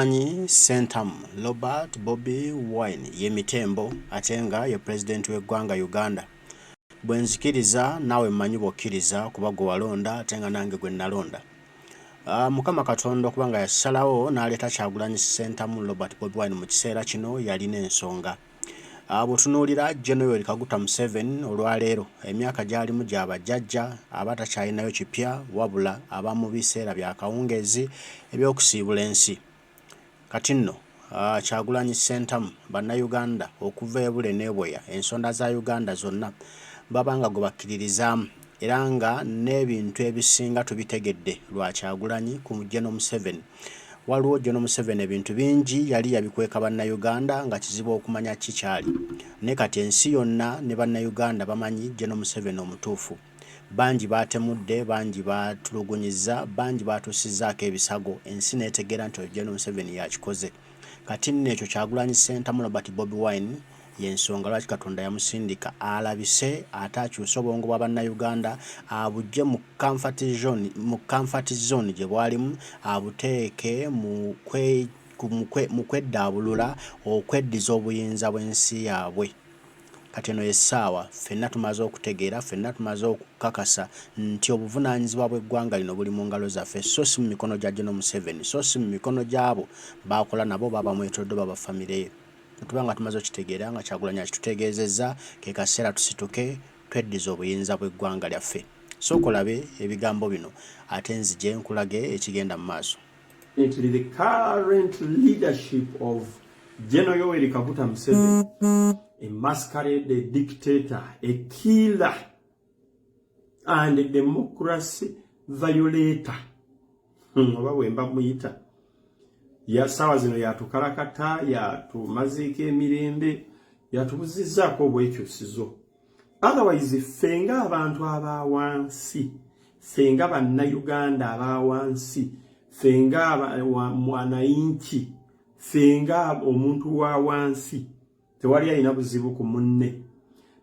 Sentam Robert Bobi Wine ye Mitembo atenga ye president w'eggwanga Uganda bwenzikiriza nawe mmanyi bokkiriza kuba gwe walonda atenga nange gwe nalonda. Mukama Katonda okubanga yasalawo n'aleeta Kyagulanyi Sentam Robert Bobi Wine mu kiseera kino yalina ensonga. Bw'otunuulira General Kaguta Museveni olwaleero emyaka gy'alimu gy'abajjajja abatakyalinayo kipya wabula abamu biseera bya kawungeezi eby'okusiibula ensi. Kati nno Kyagulanyi Sentam bannayuganda okuva e Bule n'Ebweya ensonda za Uganda zonna babanga gwe bakkiririzaamu era nga n'ebintu ebisinga tubitegedde lwa Kyagulanyi ku General Museveni. Waliwo General Museveni ebintu bingi yali yabikweka bannayuganda nga kizibu okumanya kikyali. Ne kati ensi yonna ne bannayuganda bamanyi General Museveni omutuufu. Bangi batemudde, bangi batulugunyiza, bangi batusizaako ebisago, ensi neetegeera nti General Museveni yakikoze. Kati nno ekyo Kyagulanyi Sentam Robert Bobi Wine y'ensonga lwaki Katonda yamusindika alabise ate akyuse obwongo bwa bannayuganda abujje mu comfort zone gye bwalimu abuteeke mu kweddaabulula okweddiza obuyinza bw'ensi yaabwe. Kati eno essaawa ffenna tumaze okutegeera, ffenna tumaze okukakasa nti obuvunaanyizibwa bw'eggwanga lino buli mu ngalo zaffe, so si mu mikono gya General Museveni, so si mu mikono gy'abo baakola nabo baba mwetolodde baba famire ye. Tubanga tumaze okitegeera nga Kyagulanyi akitutegeezezza ke kaseera tusituke tweddiza obuyinza bw'eggwanga lyaffe. Sooka olabe ebigambo bino ate nzije nkulage ekigenda mu maaso. Into the current leadership of General Yoweri Kaguta Museveni, a masquerade, a dictator, a killer, and a democracy violator. Oba wemba muyita. Ya sawa zino yatukalakata, yatumazika emirembe, yatubuzizzaako obwekyusizo. Otherwise, fenga abantu abawansi, fenga bannayuganda abawansi, fenga mwananchi, fenga omuntu wa wansi, tewali alina buzibu ku munne.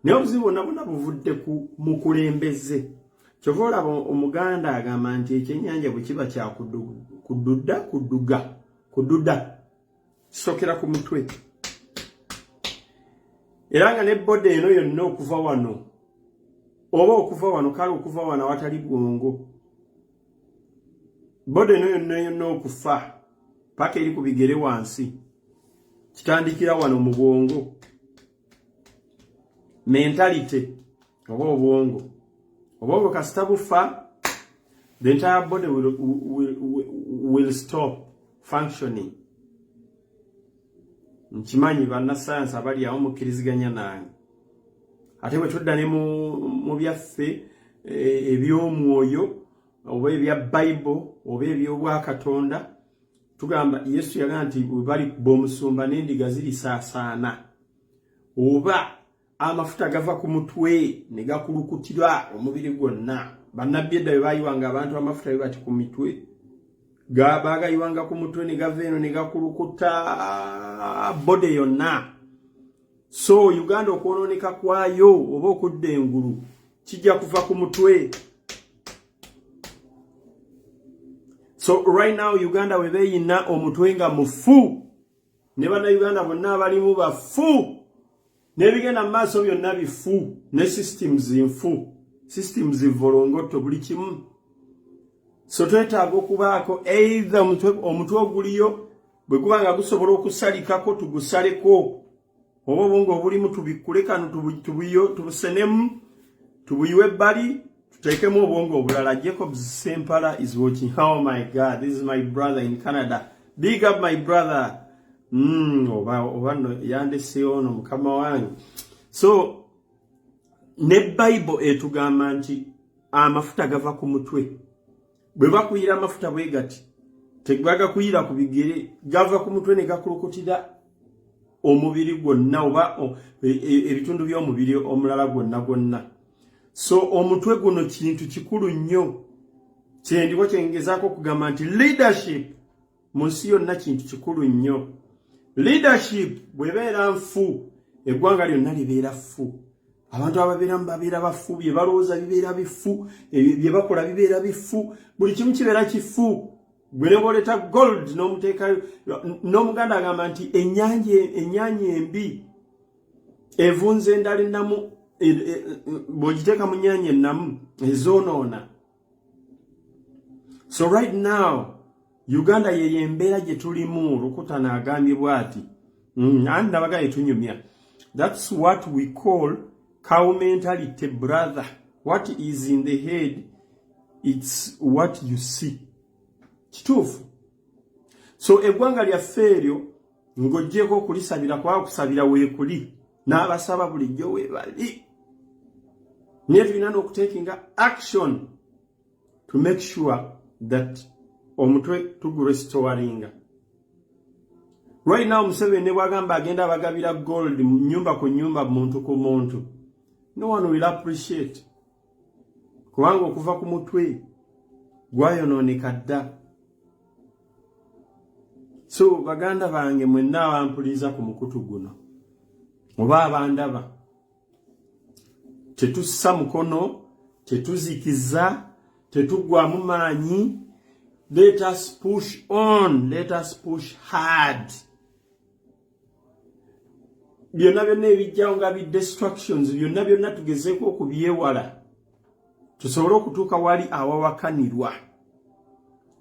Naye obuzibu bwonna buvudde ku mukulembeze. Kyova olaba Omuganda agamba nti ekyennyanja bwe kiba kya kudduda kisokera ku mutwe. Era nga ne bode eno yonna okuva wano, oba okuva wano kale okuva wano awatali bwongo, bode eno yonna okufa paka eri ku bigere wansi, kitandikira wano mu bwongo, mentality oba obwongo. Obwongo kasita bufa, the entire body will stop functioning. Nkimanyi banna science abali awo mukkiriziganya nange. Ate bwe tudda ne mu byaffe eby'omwoyo oba ebya Bible oba eby'obwa Katonda, tugamba Yesu yagamba nti bali b'omusumba n'endiga zirisaasaana, oba amafuta gava ku mutwe ne gakulukutira omubiri gwonna. Bannabbi edda bwe bayiwanga abantu amafuta bwe bati ku mitwe, bagayiwanga ku mutwe ne gava eno ne gakulukuta bode yonna. So Uganda okwonooneka kwayo oba okudda engulu kijja kuva ku mutwe. So right now Uganda we beeyina omutwe nga mufu, ne bannayuganda bonna abalimu bafu, n'ebigenda mu maaso byonna bifu, ne systems nfu, systems volongoto buli kimu. So twetaaga okubaako either omutwe oguliyo bwe guba nga gusobola okusalikako tugusaleko, oba obwongo obulimu tubikkule kano tubusenemu, tubuyiwe ebbali, tuteekemu obwongo obulala. Jacob Sempala is watching. Oh my God, this is my brother in Canada. Big up my brother. Oba no yandese ono mukama wange. So ne Bible etugamba nti amafuta gava ku mutwe. Bwe bakuyira amafuta bwe gati tebaga kuyira ku bigere, gava ku mutwe ne gakulukutira omubiri gwonna oba ebitundu by'omubiri omulala gwonna. So omutwe guno kintu kikulu nnyo. Kyendiko kyengezaako okugamba nti leadership mu nsi yonna kintu kikulu nnyo. Leadership bwebeera nfu, eggwanga lyonna libeera ffu. Abantu ababeeramu babeera bafu, bye balowooza bibeera bifu, bye bakola bibeera bifu, buli kimu kibeera kifu. gwe boleta gold n'omuteekayo n'omuganda agamba nti ennyanja embi evunza endala ennamu bw'ogiteeka mu nnyanja ennamu ezoonoona. So right now Uganda ye embeera gye tulimu. Lukutana agambye bw'ati andi nabagaye tunyumya. That's what we call cow mentality, brother. What is in the head, it's what you see. Kituufu. So eggwanga lyaffe eryo ng'oggyeko okulisabira kwa kusabira weekuli n'abasaba bulijjo weebali. Naye tulina n'okutekinga action to make sure that omutwe tugurestoringa. Right now Museveni bwagamba agenda abagabira gold nyumba ku nyumba, muntu ku muntu. No one will appreciate. Kubanga okuva ku mutwe gwayonooneka dda. So baganda bange mwenna abampuliza ku mukutu guno oba abandaba, tetussa mukono, tetuzikiza, tetuggwamu maanyi. Let us push on, let us push hard. Byonna byonna ebijjawo nga destructions, byonna byonna tugezeeko okubyewala, tusobole okutuuka wali awawakanirwa,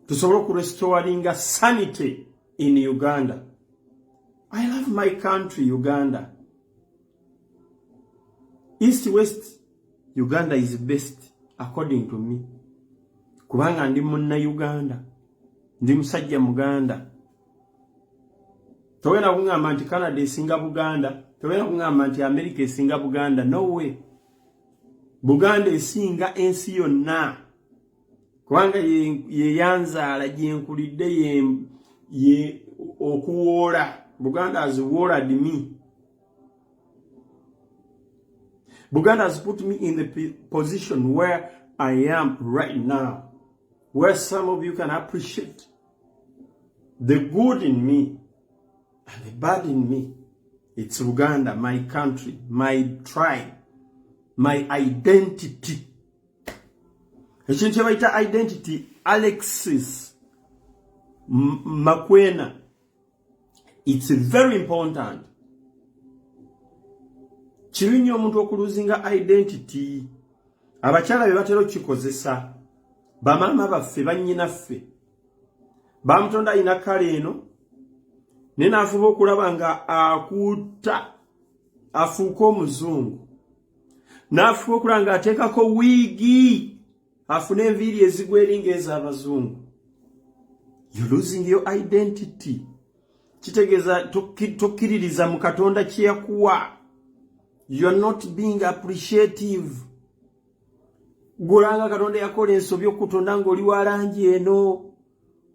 tusobole okurestoringa sanity in Uganda. I love my country, Uganda. East West, Uganda is best according to me. Kubanga ndi munna Uganda, ndi musajja Muganda. Towena kungamba nti Canada esinga Buganda, towena kungamba nti America esinga Buganda. No way. Buganda esinga ensi yonna. Kubanga ye yanzaala gyenkulidde ye okuwola. Buganda has worried me. Buganda has put me in the position where I am right now, where some of you can appreciate the good in me and the bad in me. It's Uganda, my country, my tribe, my identity. Ekintu kyebayita identity, Alexis Makwena. It's very important. Kirinyo omuntu okuluzinga identity. Abakyala be batera okukikozesa. Bamaama baffe bannyinaffe bamutonda ayina kale eno ne naafuba okulaba nga akuuta afuuka omuzungu, naafuba okulaba nga ateekako wiigi afune enviiri ezigwa eringa ez'abazungu. You're losing your identity. Kitegeeza tokkiririza mu Katonda kye yakuwa. You're not being appreciative. Golanga Katonda yakola ensobi okutonda ng'oli wa langi eno.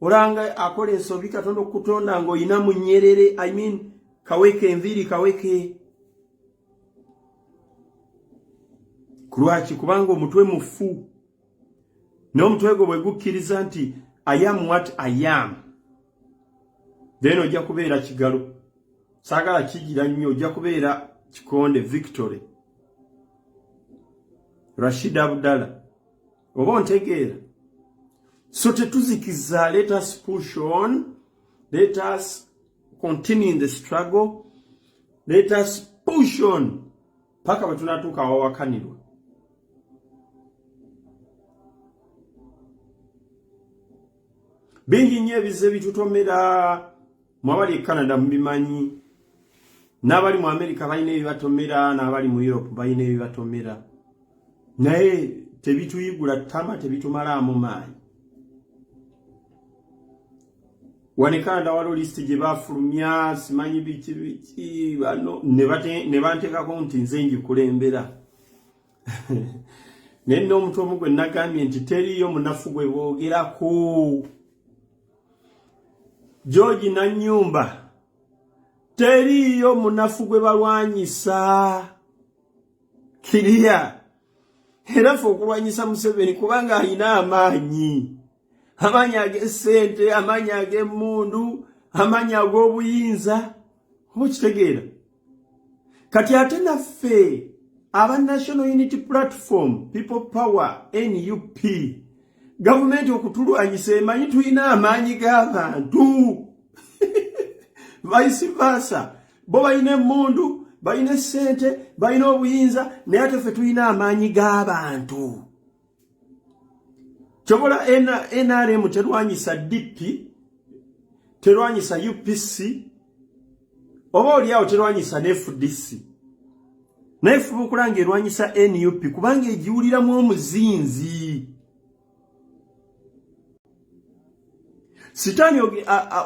Olanga akola ensobi Katonda okutonda ng'olina mu nnyerere, I mean kaweke enviiri kaweke. Kulwaki? Kubanga omutwe mufu. N'omutwe gwo bwe gukkiriza nti I am what I am, then ojja kubeera kigalo. Saagala kigira nnyo, ojja kubeera Kikonde Victory, Rashid Abdallah. Oba ontegeera? So tetuzikiza, let us push on, let us continue in the struggle, let us push on paka bwe tunatuuka awawakanirwa. Bingi nnyo ebize bitutomera, mwabali e Canada mubimanyi, n'abali mu America balina ebibatomera, n'abali mu Europe balina ebibatomera. Naye tebituyigula ttama, tebitumalamu maanyi. Wano e Canada waliwo lisiti gye baafulumya, simanyi biki bano ne banteekako nti nze ngikulembera. Naye n'omuntu omu gwe nagambye nti teriyo munafu gwe boogerako. George Nanyumba, teriyo munafu gwe balwanyisa. Kiriya. Era ffe okulwanyisa Museveni kubanga alina amaanyi. Amaanyi ag'essente, amaanyi ag'emmundu, amaanyi ag'obuyinza. Oba okitegeera? Kati ate naffe aba National Unity Platform, People Power, NUP, government okutulwanyisa emanyi tulina amaanyi g'abantu vice versa bo balina emmundu balina ssente balina obuyinza naye ate ffe tulina amaanyi g'abantu kyobola NRM terwanyisa DP terwanyisa UPC oba oliawo terwanyisa FDC naye fuba okulanga erwanyisa NUP kubanga egiwuliramu omuzinzi sitaani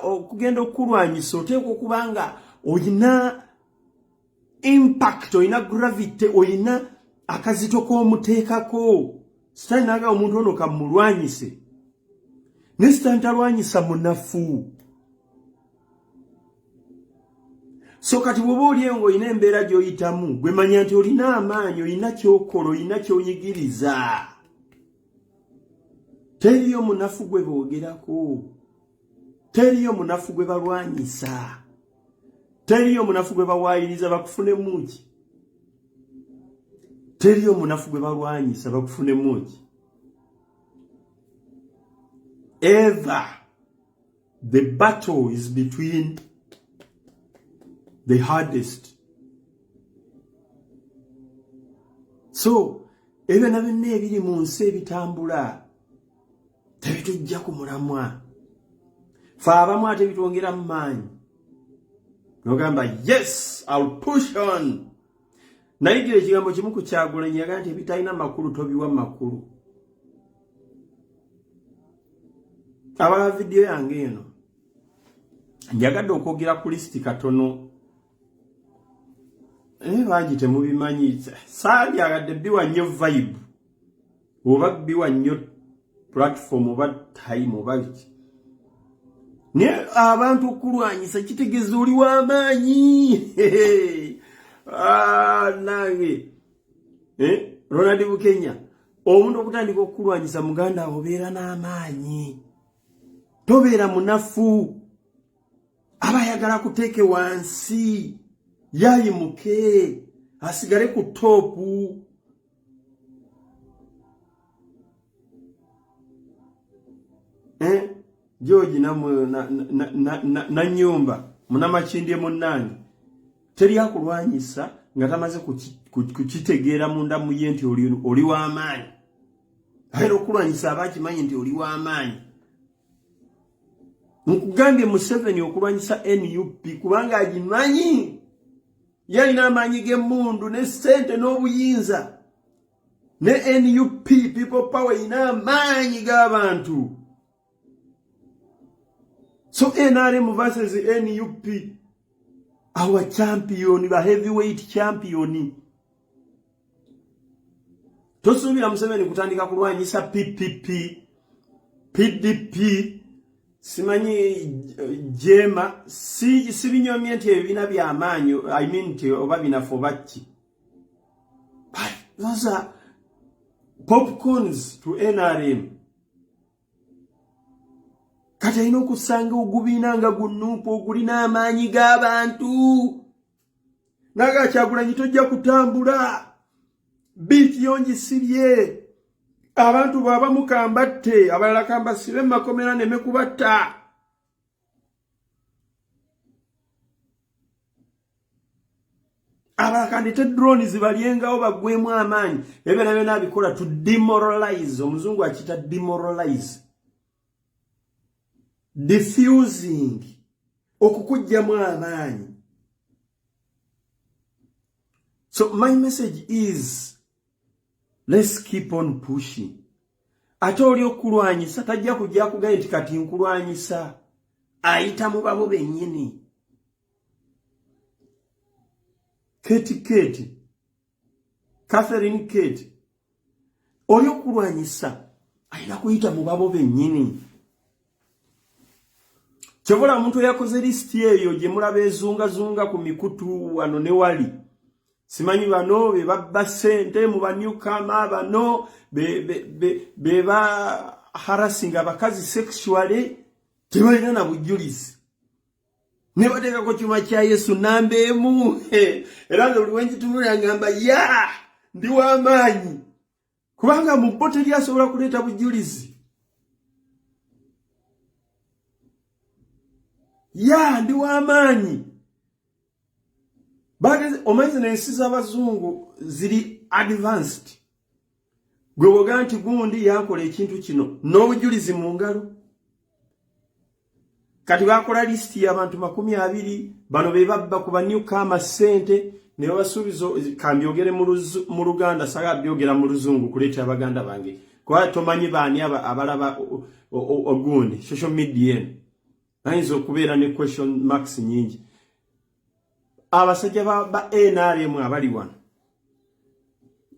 okugenda okulwanyisa oteekwa okubanga oyina impact oyina gravity oyina akazito k'omuteekako sitaani naga omuntu ono kamulwanyise ne sitaani talwanyisa munafu so kati bw'oba oliyo ng'olina embeera gy'oyitamu gwe manya nti olina amaanyi olina ky'okola olina ky'oyigiriza teriyo munafu gwe boogerako teriyo munafu gwe balwanyisa teriyo munafu gwe bawaayiriza bakufunemu ki teriyo munafu gwe balwanyisa bakufunemu ki ever the battle is between the hardest so ebyo na byonna ebiri mu nsi ebitambula tebitujja ku mulamwa fe abamu ate bitwongera mu maanyi nogamba yes I'll push on nayigira ekigambo kimu ku Kyagulanyi yaga nti ebitalina makulu tobiwa makulu abala vidiyo yange eno njagadde okwogera ku lisiti katono bangi temubimanyi saabyagadde biwa nnyo vibe oba biwa nnyo platform oba time oba biki naye abantu okulwanyisa kitegeeza oli w'amaanyi nange Ronald Bukenya omuntu okutandika okulwanyisa muganda obeera n'amaanyi tobeera munafu abayagala kuteeke wansi yayimuke asigale ku topu George na nyumba munamakindye munnange teri akulwanyisa nga tamaze kukitegeera munda mu ye nti oli w'amaanyi era okulwanyisa abakimanyi nti oli w'amaanyi nkugambye Museveni okulwanyisa NUP kubanga agimanyi yalina amaanyi g'emmundu ne ssente n'obuyinza ne NUP people power ina amaanyi g'abantu so NRM versus NUP our champion the heavyweight champion tosuubira Museveni kutandika kulwanyisa PPP PDP simanyi jema si binyomye nti ebina by'amaanyi I mean nti oba binafo baki those are popcorns to NRM kati alina okusanga ogubina nga gunuupa ogulina amaanyi g'abantu naga Kyagulanyi tojja kutambula biiti yongisibye abantu bw'abamu kambatte abalala kambasibe mu makomera neme kubatta abalala kandite drone zibalyengawo bagwemu amaanyi ebyo nabyo nabikola to demoralize omuzungu akita demoralize diffusing okukujjamu amaanyi so my message is let's keep on pushing ate oli okulwanyisa tajja kujja kugaya nti kati nkulwanyisa ayita mu babo bennyini Kate Catherine Kate oli okulwanyisa ayina kuyita mu babo bennyini kyobola omuntu yakoze listi eyo gye mulaba ezungazunga ku mikutu wano ne wali simanyi bano be babba ssente mu banyukama bano be ba harassing abakazi sexually tebalina na bujulizi ne bateekako kyuma kya Yesu namba emu era nga buli wenjitunula ngamba ya ndi w'amaanyi kubanga mu bo teri asobola kuleeta bujulizi ya ndi w'amaanyi bageze omanyi n'ensi z'abazungu ziri advanced gwe woga nti gundi yakola ekintu kino n'obujulizi mu ngalo kati bakola listi y'abantu 20 bano be babba ku banyukama sente ne babasuubizo kambyogere mu Luganda saga byogera mu Luzungu kuleeta abaganda bange kwa tomanyi baani abalaba ogundi social media ayinza okubeera ne question marks nyingi abasajja ba NRM abali wano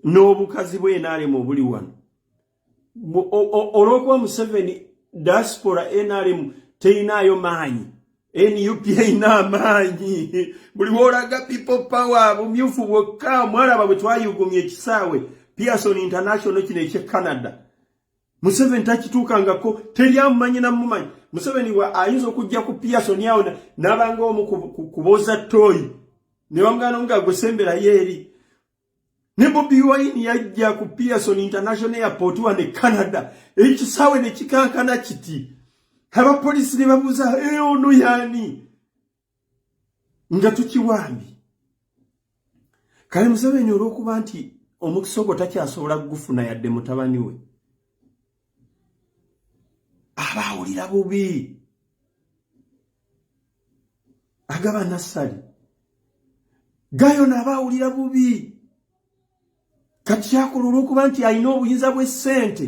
n'obukazi bwe NRM obuli wano olwokuba Museveni diaspora NRM teinayo maanyi NUP ina maanyi buli wolaga people power bumyufu bwokka mwalaba bwe twayugumye ekisaawe Pearson International kino ekye Canada Museveni takituukangako teryamumanyi na mumanyi Museveni wa ayinza okujja ku Pearson yawo n'abanga omu kuboza toyi ne bamugana nga gwesembera yeeri ne Bobi Wine yajja ku Pearson International Airport wa ne Canada ekisaawe ne kikankana kiti haba polisi ne babuza ono yani nga tukiwambi kale Museveni olw'okuba nti omukisogo takyasobola kugufuna yadde mutabani we abawulira bubi Agava Nassali gayo n'abawulira bubi kati kyakola olw'okuba nti alina obuyinza bw'essente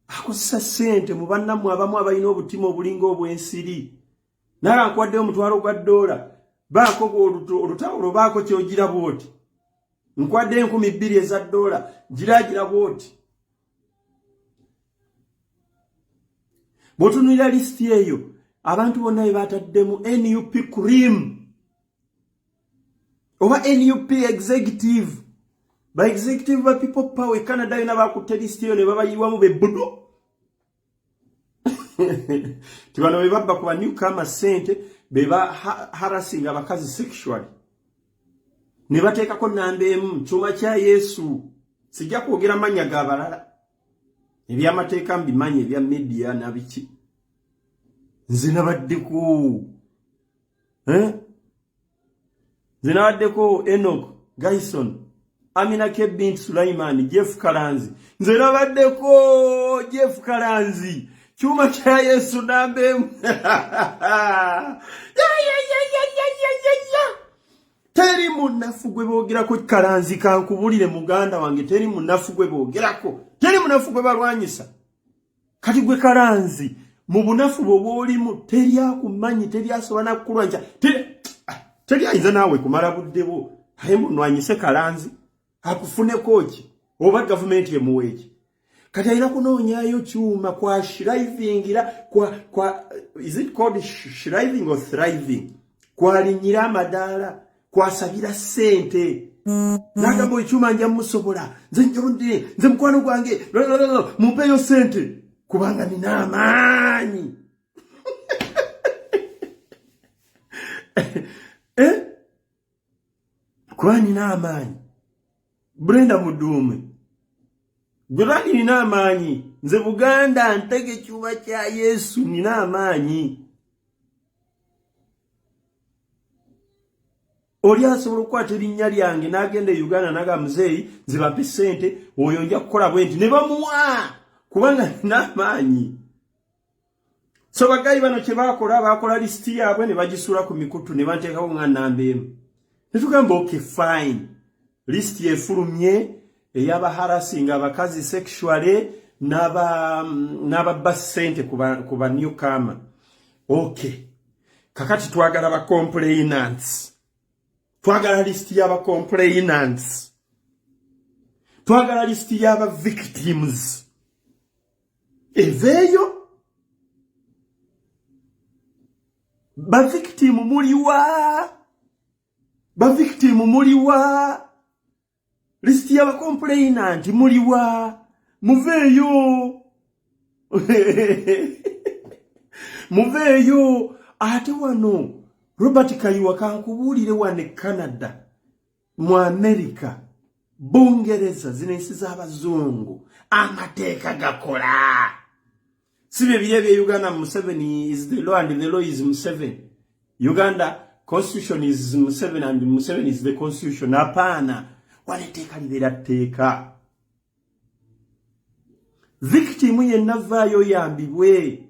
akozesa ssente mu bannammwe abamu abalina obutima obulinga obw'ensiri naye akwadde $1,000 baako olutawulo baako kyogira bwoti nkwadde $2,000 eza $, giragira bwoti bw'otunulira listi eyo abantu bonna be bataddemu NUP cream oba NUP executive ba executive ba people power Canada yona bakutte listi eyo ne babayiwamu bebbudo tibano be babba ku banyukama sente be ba harassing abakazi sexually ne bateekako namba emu kyuma kya Yesu sijja kwogera manya g'abalala ebyamateeka mbimanyi ebya media nabiki nze nabaddeko nze nabaddeko Enoch Gaison Amina Kebint Sulaiman Jeff Kalanzi nze nabaddeko Jeff Kalanzi kyuma kya Yesu namba emu teri munafu gwe bogerako Kalanzi kankubulire muganda wange teri munafu gwe bogerako teri munafu gwe balwanyisa kati gwe Kalanzi mu bunafu bw'olimu teri akumanyi teri asobola kukulwanyisa teri ayinza naawe kumala buddebo aye munwanyise Kalanzi akufuneko ki oba gavumenti emuweeki kati alina kunoonyayo kyuma kwa shrivingira kwa is it called shriving or thriving kwalinyira amadaala kwasabira sente nagamba ekyuma nja musobola nze njonde nze mukwano gwange mumpeyo sente kubanga nina amaanyi kuba nina amaanyi Brenda Mudume Gulani nina amaanyi nze Buganda ntege kyuma kya Yesu nina amaanyi oli asobola okukwata erinnya lyange n'agenda e Uganda naga muzeeyi nze bampe ssente oyo nja kukola bwe nti ne bamuwa kubanga nina amaanyi so bagayi bano kye bakola listi yaabwe ne bagisuula ku mikutu ne banteekako nga namba emu ne tugamba okay fine listi efulumye ey'abaharasinga abakazi sexually n'ababba ssente ku ba newcomer okay kakati twagala ba complainants twagala listi y'aba complainants twagala listi y'aba victims eveeyo ba victim muliwa listi y'aba complainant muliwa muveeyo muveeyo ate wano Robert Kayiwa kankubuulire wane Canada mu America Bungereza zino ensi z'abazungu amateeka gakola Sibe bye Uganda Museveni is the law and the law is Museveni. Uganda constitution is Museveni and Museveni is the constitution. Hapana. Waleteka libera teka. Victim yenna vaayo yambibwe.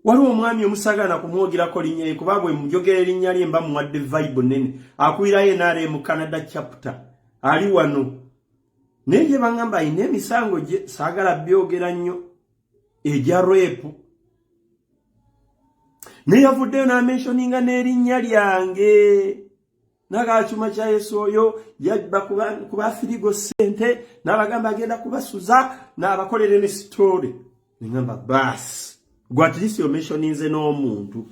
Waliwo omwami omusagana kumwogirako linnya kuba bwe mujogera linnya lye mba muwadde vibe nene. Akwira ye nare mu Canada chapter. Ali wano. Neje bangamba ine emisango gye saagala byogera nnyo. Eja rape. Ne yavuddeyo n'amentioninga n'erinnya lyange. Nagachuma kya Yesu oyo yajja kuba firigo sente n'abagamba agenda kubasuza n'abakolera ne story. Ngamba bas. Gwa at least you mentioninze n'omuntu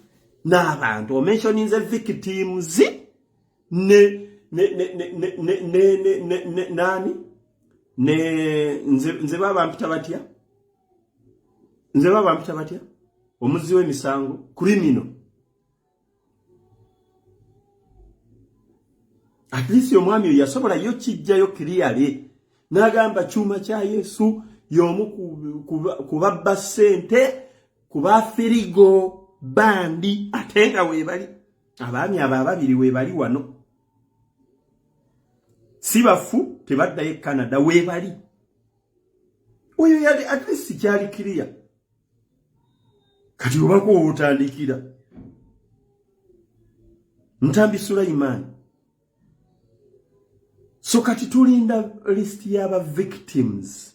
n'abantu mentioninze victims nani nze baba mpita batya omuzi w'emisango criminal. At least omwami yasobola yo kijjayo clearly n'agamba cyuma kya Yesu y'omu kubabba sente kuba firigo bandi atenga webali abaami ababiri webali wano sibafu tebaddayo Canada webali oyo yali at least kyali clear kati obako otandikira Ntambi Sulaiman. So kati tulinda list y'aba victims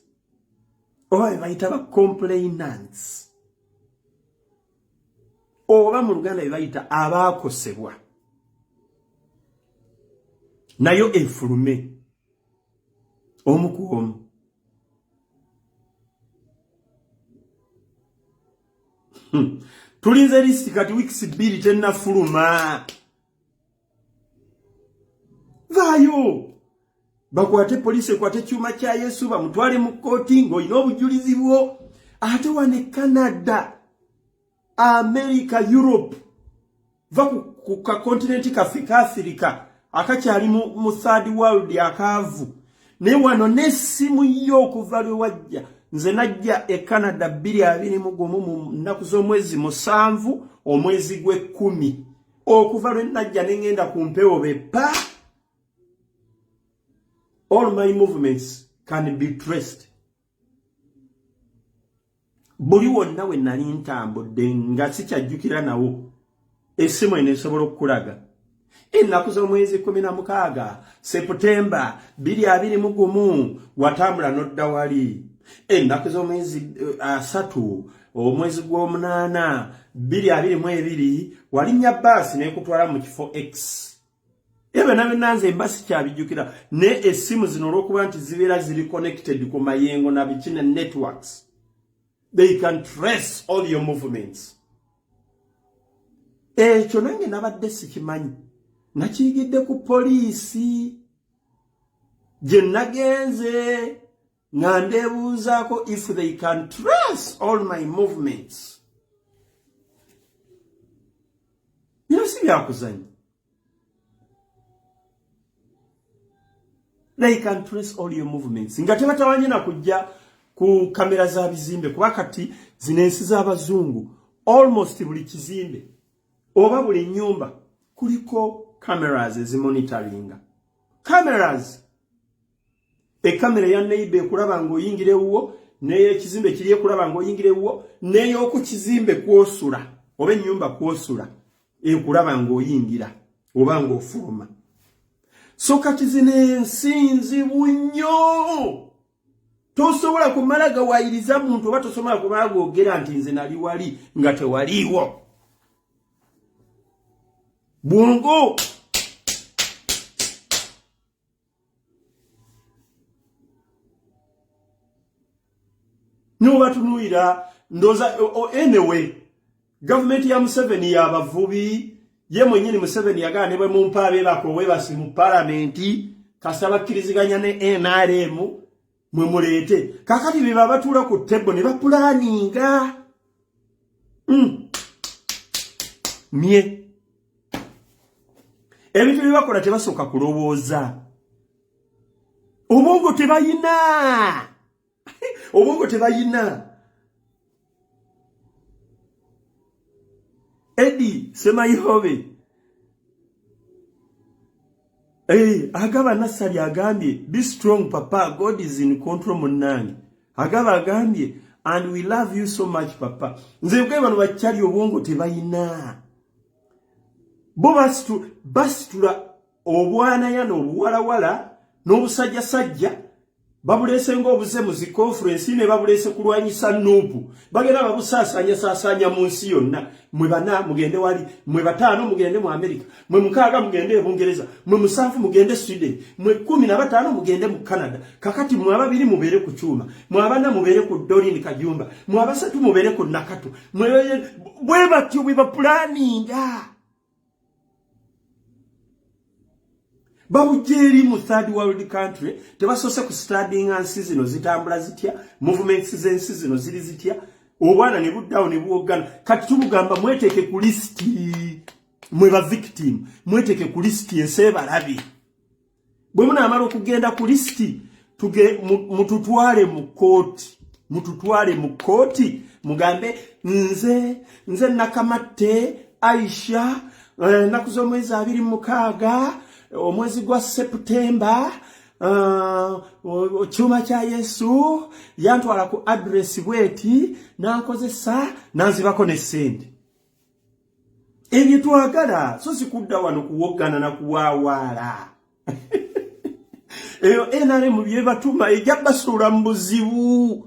oba bayita ba complainants oba mu Luganda bayita abakosebwa nayo efulume omukuomu tulinze list kati weeks 2 tena fuluma vayo bakwate police kwate cyuma kya Yesu bamutwale mu koti ngo ino obujulizi bwo ate wane Canada America Europe va ku continent ka Africa akakyali mu third world akavu ne wano nesimu yo kuvalwe wajja nze najja e Canada 2021 mu nnaku z'omwezi musanvu omwezi gwe 10 okuvalwe najja nengenda kumpewo bepa. All my movements can be traced. Buli wonna we nali ntambudde nga sikyajjukira nawo essimu eno esobola okukulaga ennaku z'omwezi 16 September 2021 watambula n'odda wali ennaku z'omwezi 3 omwezi gw'omunana 2022 walinnya basi n'ekutwala mu kifo X. Ebe nabe nanze mbasi kyabijjukira ne essimu zino olw'okuba nti zibeera ziri connected ku mayengo na bikine networks. They can trace all your movements. Ekyo nange nabadde sikimanyi nakiyigidde ku poliisi gye nagenze nga ndeebuuzaako if they can trace all my movements. Bino si byakuzanya. They can trace all your movements. Nga tebatawanye na kujja ku kamera za bizimbe kuba kati zinensi z'abazungu almost buli kizimbe oba buli nyumba kuliko cameras ezimonitoringa. Cameras. Kamera ya neighbor ekulaba ng'oyingire wuwo n'ey'ekizimbe kiri ekulaba ng'oyingire wuwo n'ey'oku kizimbe kwosula oba ennyumba kwosula ekulaba ng'oyingira oba ng'ofuluma. So kati zine nsinzibu nnyo tosobola kumala gawayiriza muntu oba tosobola kumala googera nti nze nali wali nga tewaliiwo bwongo. Noba tunuira ndoza anyway government ya Museveni yabavubi ye mwenyini Museveni yagane bwe mumpabe bako webasi mu parliamenti kasaba kiriziganya ne NRM mwe mulete kakati biba batula ku table ne bapulaninga mie ebintu bibakola tebasoka kulowooza obongo tebayina obongo tebayina Eddie Semayihobe Agava Nasali agambye be strong papa, God is in control munange. Agava agambye and we love you so much papa. Nze bwe bano bakyali obwongo tebayina bo basitula obwana yana obuwalawala n'obusajja sajja babulese ng'obuze mu conference ne babulese kulwanyisa nuupu bagenda babusaasanya mu nsi yonna mwe bana mugende wali mwe batano mugende mu America mwe mukaaga mugende e Bungereza mwe musanvu mugende Sweden mwe 15 mugende mu Canada kakati mwe ababiri mubere ku cyuma mwe abana mubere ku Dorin Kajumba mwe abasatu mubere ku Nakatu mwe batyo we baplaninga Babujeri mu third world country tebasose ku studying ansi zino zitambula zitya movements zensi zino ziri zitya obwana ne buddawo ne buogana kati tubugamba mweteke ku list mwe ba victim mweteke ku list enseba labi bwe muna amalo kugenda ku list mututwale mu koti mugambe nze nakamatte Aisha nakuzo mwezi 26 omwezi gwa September chuma cha Yesu yantwala ku address bweti nankozesa nanzibako ne sente ebyo twagala so sikudda wano kuwogana na kuwaawala eyo enale mu bye batuma ejabasula mbuzibu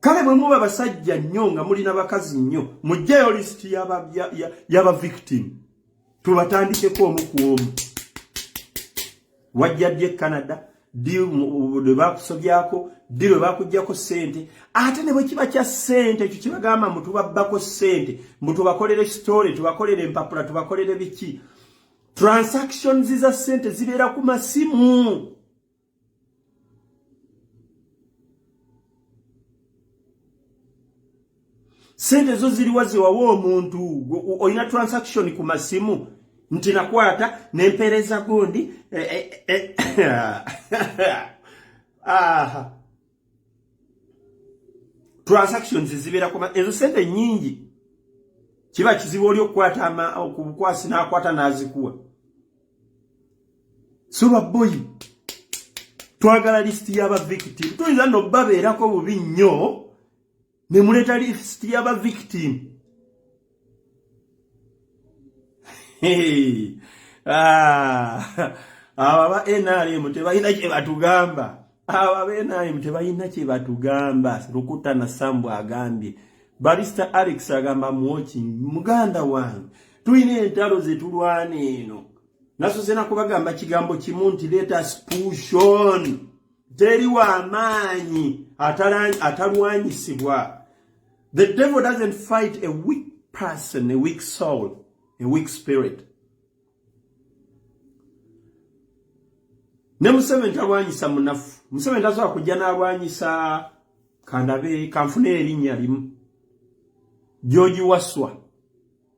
kale bwe muba basajja nnyo nga muli n'abakazi nnyo mujjeyo list y'aba victim tubatandikeko omu ku omu wajjadde Canada dde bakusobyako dde bakujjako sente ate ne bwe kiba kya sente ekyo kibagamba mutubabbako sente mutubakolere story tubakolere empapula tubakolere biki transactions za sente zibeera ku masimu sente zo ziri waziwawo omuntu oyina transaction ku masimu nti nakwata nempereza gundi transactions zibeera ku ezo sente nyingi kiba kizibu oli okukwata okubukwasi n'akwata n'azikuwa suba boy twagala list y'aba victim tuyinza no babeerako bubi nnyo ne muleta list y'aba victim aba NRM tebalina kye batugamba aba NRM tebalina kye batugamba Rukuta na Sambu agambye Barrister Alex agamba watching muganda wange tuyina entalo zetulwana eno naso sena kubagamba kigambo kimu nti let us push on teri wa amaanyi atalwanyisibwa. The devil doesn't fight a weak person, a weak soul, a weak spirit. Ne Museveni talwanyisa munafu. Museveni tasobola kujja n'alwanyisa kandabe kanfune erinnya limu. George Waswa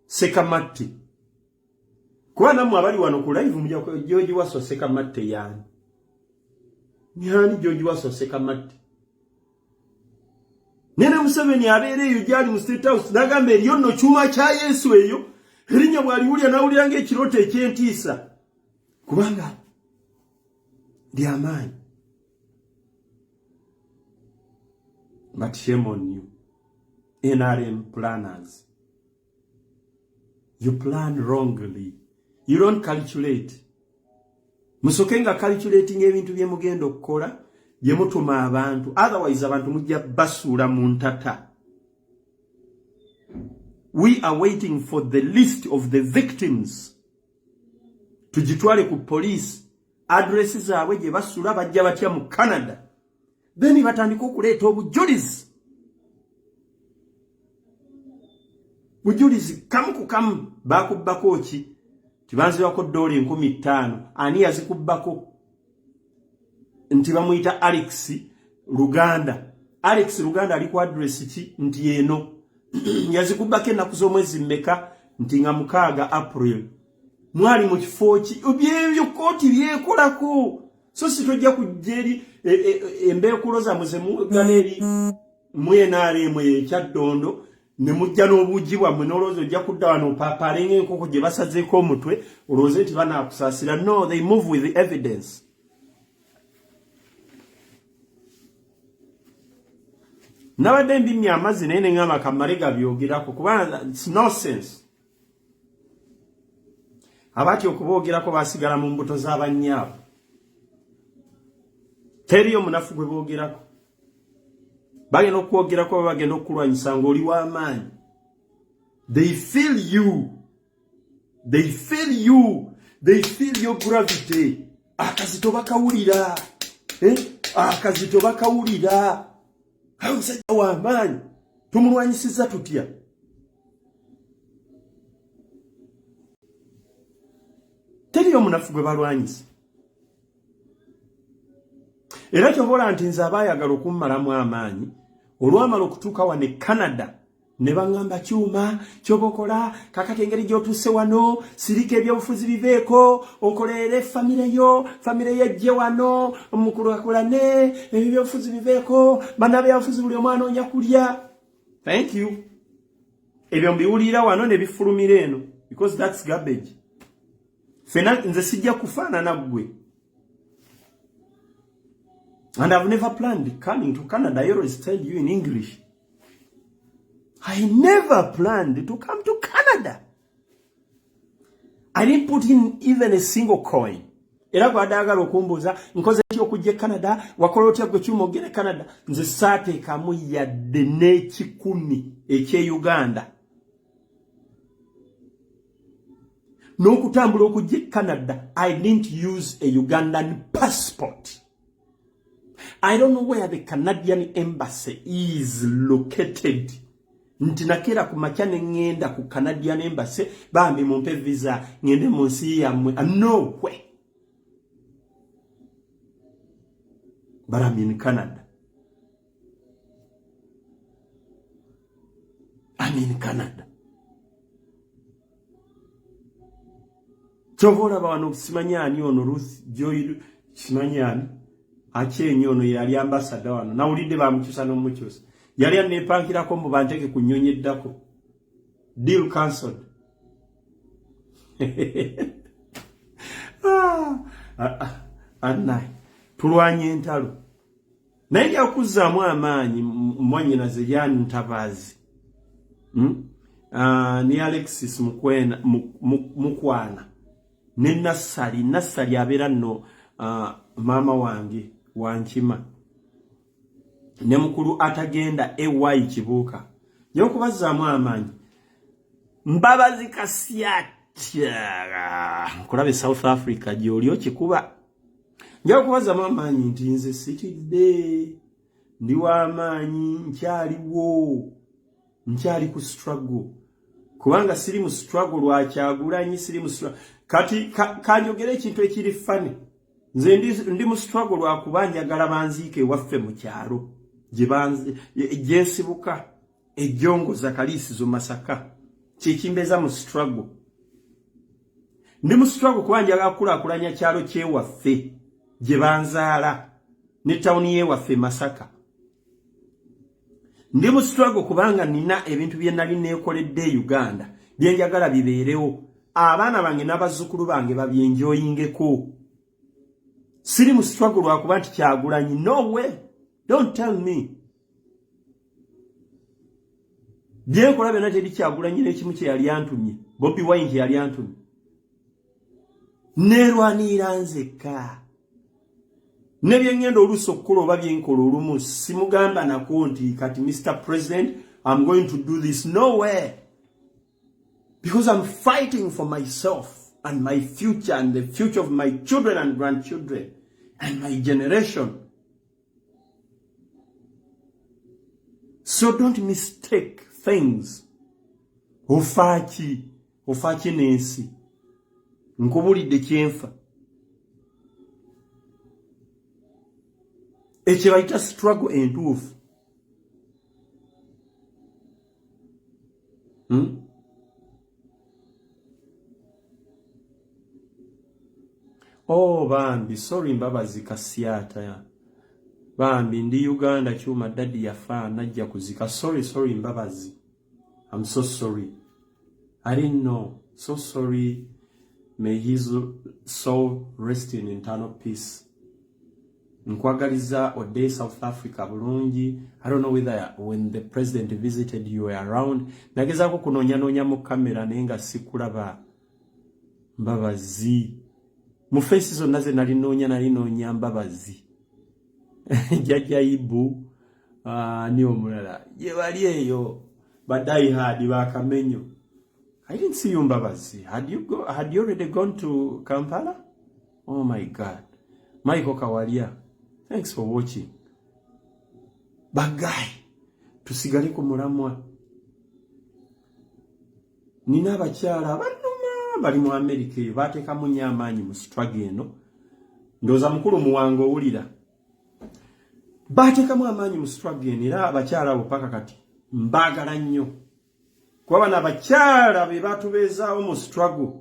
Sekamatte. Kuba namwe abali wano ku live mujja ko George Waswa Sekamatte yani. Nyani George Waswa Sekamatte. Nene Museveni abeere eyo gyali mu State House n'agamba eriyo nno kyuma kya Yesu eyo erinnya bw'aliwulira n'awulira ng'ekirooto eky'entiisa kubanga ndi amaanyi. But shame on you, NRM planners. You plan wrongly. You don't calculate. Musokenga calculating ebintu bye mugenda okukola bye mutuma abantu, otherwise abantu mujja basula mu ntata. We are waiting for the list of the victims. Tujitwale ku police addresses zaabwe gye basula bajja batya mu Canada. Then batandika okuleeta obujulizi. Bujulizi kamu ku kamu bakubbako ki? Tibanzirako dola 15,000. Ani yazikubbako? Nti bamuyita Alex Luganda. Alex Luganda ali ku address ki? Nti eno. Yazikubbako ennaku z'omwezi mmeka? Nti nga 6 April. Mwali mu kifo ki? Byebyo kooti byekolako. So si tojja kujja eri embeekulo zammwe ze mugana eri NRM ekyaddondo ne mujja n'obuugi bwammwe n'olowooza ojja kudda wano opaapalenga enkoko gye basazeeko omutwe olowooze nti banaakusaasira. No, they move with the evidence. Nabadde mbimya amazzi naye ne ngamba kammale gabyogerako kubanga it's nonsense. Abati okuboogerako basigala mu mbuto z'abanyaabo. Teriyo munafu gwe boogerako. Bagenda okwogerako bagenda okulwanyisa ng'oli w'amaanyi. They feel you. They feel you. They feel your gravity. Akazito bakawulira. Akazito bakawulira. Ayo musajja w'amaanyi. Tumulwanyisiza tutya. Teriyo munafu gwe balwanyisa. Era kyobola nti nze abaayagala okummalamu amaanyi olwamala okutuuka wano e Canada ne baŋŋamba kyuma kyobokola kakati engeri gy'otuuse wano sirika ebyobufuzi biveeko okolere famire yejje wano mukulakulane ebyobufuzi biveeko banabe byobufuzi buli omwana onya kulya. Thank you. Ebyo mbiwulira wano ne bifulumira eno because that's garbage. Fena nze sijja kufaanana ggwe. And I've never planned coming to Canada. I always tell you in English. I never planned to come to Canada. I didn't put in even a single coin. Era gwadagala okumbuza nkoze ekyo okujja Canada wakola otya gwe kyuma ogere Canada nze saateekamu yadde n'ekikumi ekye Uganda. N'okutambula okujja Canada, I didn't use a Ugandan passport. I don't know where the Canadian embassy is located. Nti nakera ku makya ne ngenda ku Canadian embassy bambi mumpe visa ngende mu nsi yammwe. No way. But I'm in Canada. I'm in Canada. Chovola bano simanyani ono Ruth Joy simanyani. Achenyi ono yali ambassador wano. Nawulidde bamukyusa n'omukyusa. Yali aneepankirako mbu banteke ku nnyonyi eddako. Deal cancelled. Annaye. Tulwanye entalo. Naye nja kuzzaamu amaanyi mwannyinaze yani Ntavaazi. Ni Alexis Mukwana. Ne Nassali abeera nno maama wange Wankima. Ne mukulu atagenda ewayi Kibuuka. Nja okubazzaamu amaanyi. Mbabazi Kasyatya. Nkulabe South Africa gy'oli okikuba. Nja okubazzaamu amaanyi nti nze sitidde. Ndi w'amaanyi nkyaliwo. Nkyali ku struggle. Kubanga siri mu struggle lwa Kyagulanyi siri mu struggle. Kati kanjogere ekintu ekiri fane. Nze ndi mu struggle lwa kubanjagala banziike waffe mu kyalo. Gyensibuka ejjongo za Kaliisizo Masaka. Kikimbeza mu struggle. Ndi mu struggle kubanjagala kulaakulanya kyalo kyewaffe gye banzaala ne tawuni y'ewaffe Masaka. Ndi mu struggle kubanga nina ebintu bye nali neekoledde Uganda bye njagala bibeerewo. Abaana bange n'abazzukulu bange babyenjoyingeko. Siri mu struggle lwa kuba nti Kyagulanyi. No way. Don't tell me. Byenkola byonna teri Kyagulanyi n'ekimu kye yali antumye. Bobi Wine kye yali antumye. Neerwanira nzekka. Ne bye ngenda oluusi okukola oba byenkola olumu simugamba nako nti kati Mr. President, I'm going to do this. No way. Because I'm fighting for myself and my future and the future of my children and grandchildren and my generation. So don't mistake things. Ofaaki n'ensi. Nkubulidde kyenfa. Ekyo bayita struggle entuufu. Oh bambi, sorry Mbabazi Kasyatya. bambi ndi Uganda chuma daddy yafa najja kuzika. Sorry mbabazi. I'm so sorry. I didn't know. So sorry. May his soul rest in eternal peace. Nkwagaliza Ode South Africa bulungi. I don't know whether when the president visited you were around. Nagezako kunonya mu kamera nenga sikulaba. Mbabazi. Mu faces zonna ze nalinonya mbabazi. Jaja ibu ni omulala. Ye bali eyo badai hadi bakamenyo. I didn't see you mbabazi. Had you already gone to Kampala? Oh my God. Michael Kawalia. Thanks for watching. Bagay. Tusigale ku mulamwa. Nina abakyala abanuma bali mu America eyo bateeka mu nyamanyi mu struggle eno. Ndoza mukulu muwango owulira. Bateeka mu amanyi mu struggle eno era abakyala abo paka kati mbagala nnyo. Kwa bana abakyala be batubeezaawo mu struggle.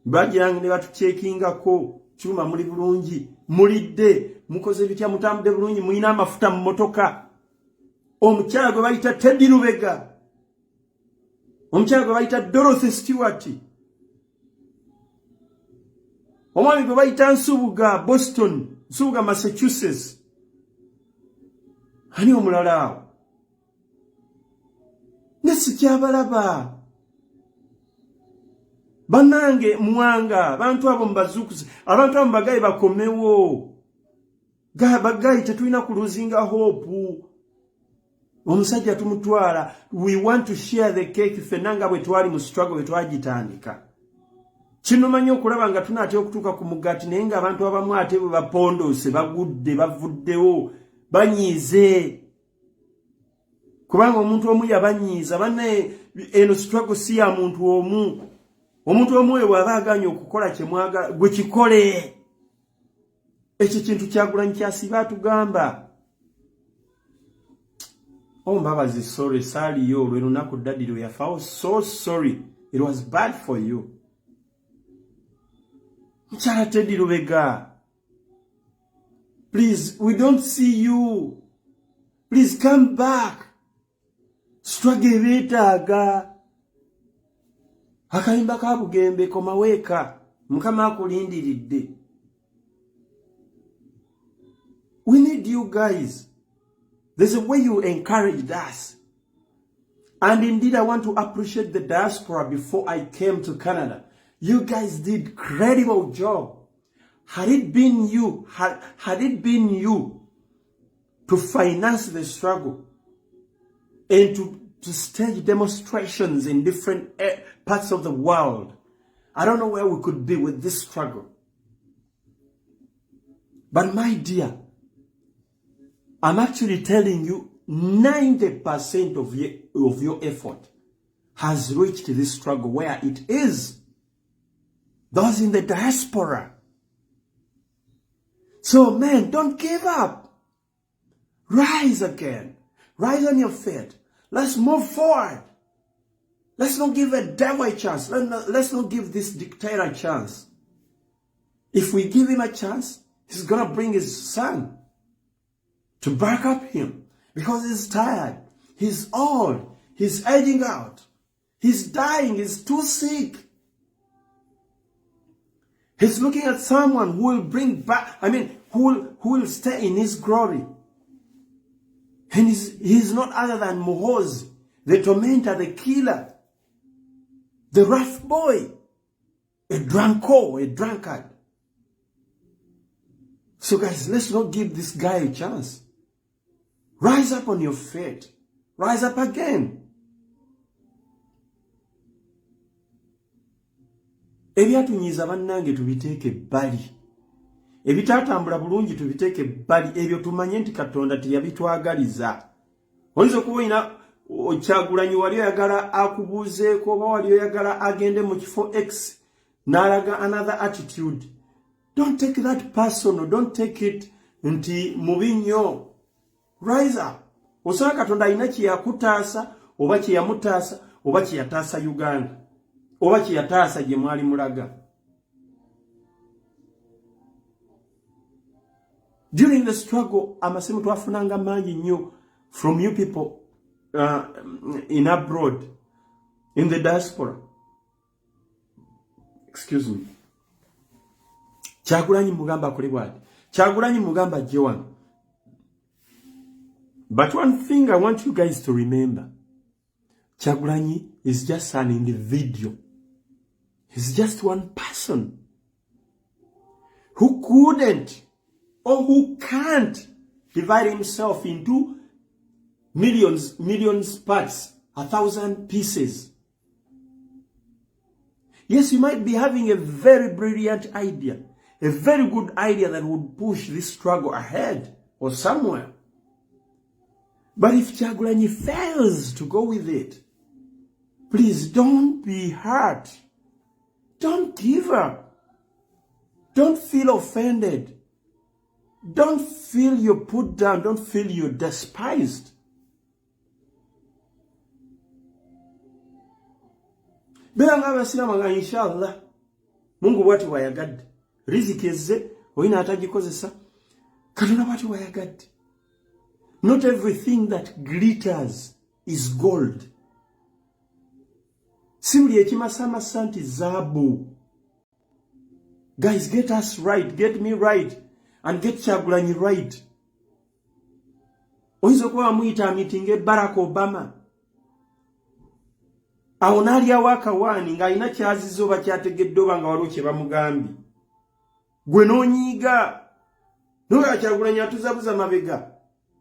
Bajjanga ne batucheekingako chuma muli bulungi mulidde mukoze bitya mutambudde bulungi mulina amafuta mu motoka. Omukyala gwe bayita Teddy Lubega. Omukyala gwe bayita Dorothy Stewart. Omwami gwe bayita Nsubuga Boston, Nsubuga Massachusetts. Ani omulala awo? Nesi kyabalaba. Banange mwanga, abantu abo mbazukuzi, abantu abo bagayi bakomewo. Bagayi tetulina kuluzinga hope. Omusajja tumutwala, we want to share the cake fenanga bwe twali mu struggle bwe twagitandika. Kino manyi okulaba nga tunatya okutuuka ku mugati naye nga abantu abamu ate bwe bapondose bagudde bavuddewo banyiize. Kubanga omuntu omu yabanyiiza banne eno struggle si ya muntu omu. Omuntu omu oyo bw'aba aganye okukola kye mwagala gwe kikole. Ekyo kintu Kyagulanyi kyasiba atugamba. Oh mbabazi sorry sali yo lwe lunaku daddy lwe yafa. So sorry. It was bad for you. Mchala Teddy Lubega. Please, we don't see you. Please come back. Struggle betaaga. Akalimba ka Bugembe komaweka. Mukama akulindiridde. We need you guys. There's a way you encouraged us. And indeed, I want to appreciate the diaspora before I came to Canada. You guys did incredible job. Had it been you to finance the struggle and to stage demonstrations in different parts of the world, I don't know where we could be with this struggle. But my dear, I'm actually telling you 90% of your effort has reached this struggle where it is. Those in the diaspora. So man, don't give up. Rise again. Rise on your feet. Let's move forward. Let's not give a devil a chance. Let's not give this dictator a chance. If we give him a chance, he's going to bring his son to back up him because he's tired. He's old. He's aging out. He's dying. He's too sick. He's looking at someone who will bring back, who will stay in his glory. And he's not other than Muhoozi, the tormentor, the killer, the rough boy, a drunkard. So guys, let's not give this guy a chance. Rise up on your feet. Rise up again. Ebyatunyiza bannange tubiteeke ebbali. Ebitatambula bulungi tubiteeke ebbali. Ebyo tumanye nti Katonda teyabitwagaliza. Oyinza okuba olina Kyagulanyi wali oyagala akubuuzeeko oba wali oyagala agende mu kifo X n'alaga another attitude. Don't take that personal. Don't take it nti mubi nnyo. Rise up. Osaba Katonda alina kye yakutaasa oba kye yamutaasa oba kye yataasa Uganda. Oba kye yataasa gye mwali mulaga. During the struggle, amasemu twafunanga mangi nnyo from you people in abroad, in the diaspora. Excuse me. Kyagulanyi mugamba kulibwati. Kyagulanyi mugamba Jewan. But one thing I want you guys to remember. Kyagulanyi is just an individual. He's just one person who couldn't or who can't divide himself into millions parts, 1,000 pieces. Yes, you might be having a very brilliant idea, a very good idea that would push this struggle ahead or somewhere. But if Kyagulanyi fails to go with it, please don't be hurt. Don't give up. Don't feel offended. Don't feel you're put down. Don't feel you're despised. Belanga abasiramu nga inshallah Mungu bwati wayagadde. Riziki ezze oyina atagikozesa. Katonda bwati wayagadde. Not everything that glitters is gold. Simply ekimasamasa nti zaabu. Guys, get us right, get me right, and get Kyagulanyi right. Oyinza okuba amuyita meeting Barack Obama. Awo n'alyawo akawaani ng'alina kyaziza oba kyategedde oba nga waliwo kye bamugambye. Gwe n'onyiiga. N'olaba Kyagulanyi atuzabuza mabega.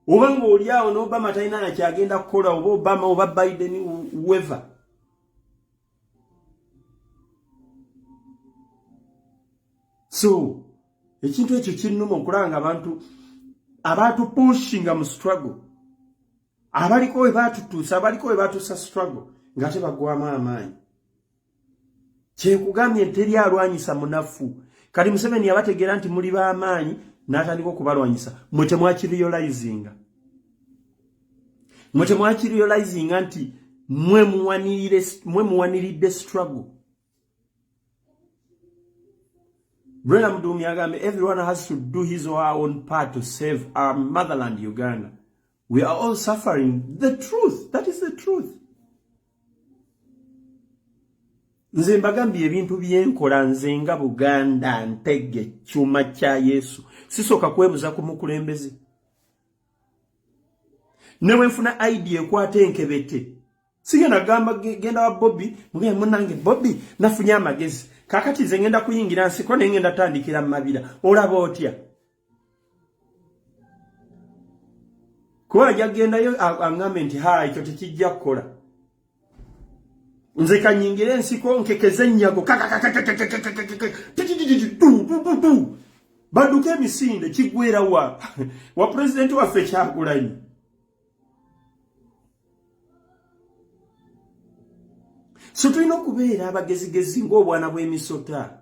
Oba ng'oli awo n'Obama talina na kyagenda kukola, oba Obama oba Biden whoever. So, ekintu ekyo kinnuma okulanga abantu pushinga mu struggle. Abaliko we batutuusa, abaliko we batuusa struggle. Ngate bagwamu amaanyi. Kyekugambye teri alwanyisa munafu. Kati Museveni yabategeera nti muli b'amaanyi n'atandika okubalwanyisa. Mwe temwakiriyolinga. Mwe temwakiriyolinga nti mwe muwaniridde struggle. Brother Mudumi agambe, everyone has to do his or her own part to save our motherland, Uganda. We are all suffering. The truth. That is the truth. Nze mbagambye ebintu byenkola nze nga Buganda ntege kyuma kya Yesu. Sisoka kwebuza ku mukulembeze. Newe nfuna idea ekwata enkebete. Sigenda gamba genda wa Bobi, mugende munange Bobi nafunye amagezi. Kakati nze ngenda kuyingira nsiko ne ngenda tandikira mabira. Olaba otya? Kuba jagendayo angambe nti ekyo tekijja kukola. Nze kanyingire nsiko nkekeze nnyago baduke emisinde kigwera wa president waffe Kyagulanyi. So tulina okubeera abagezigezi ng'obwana bw'emisota.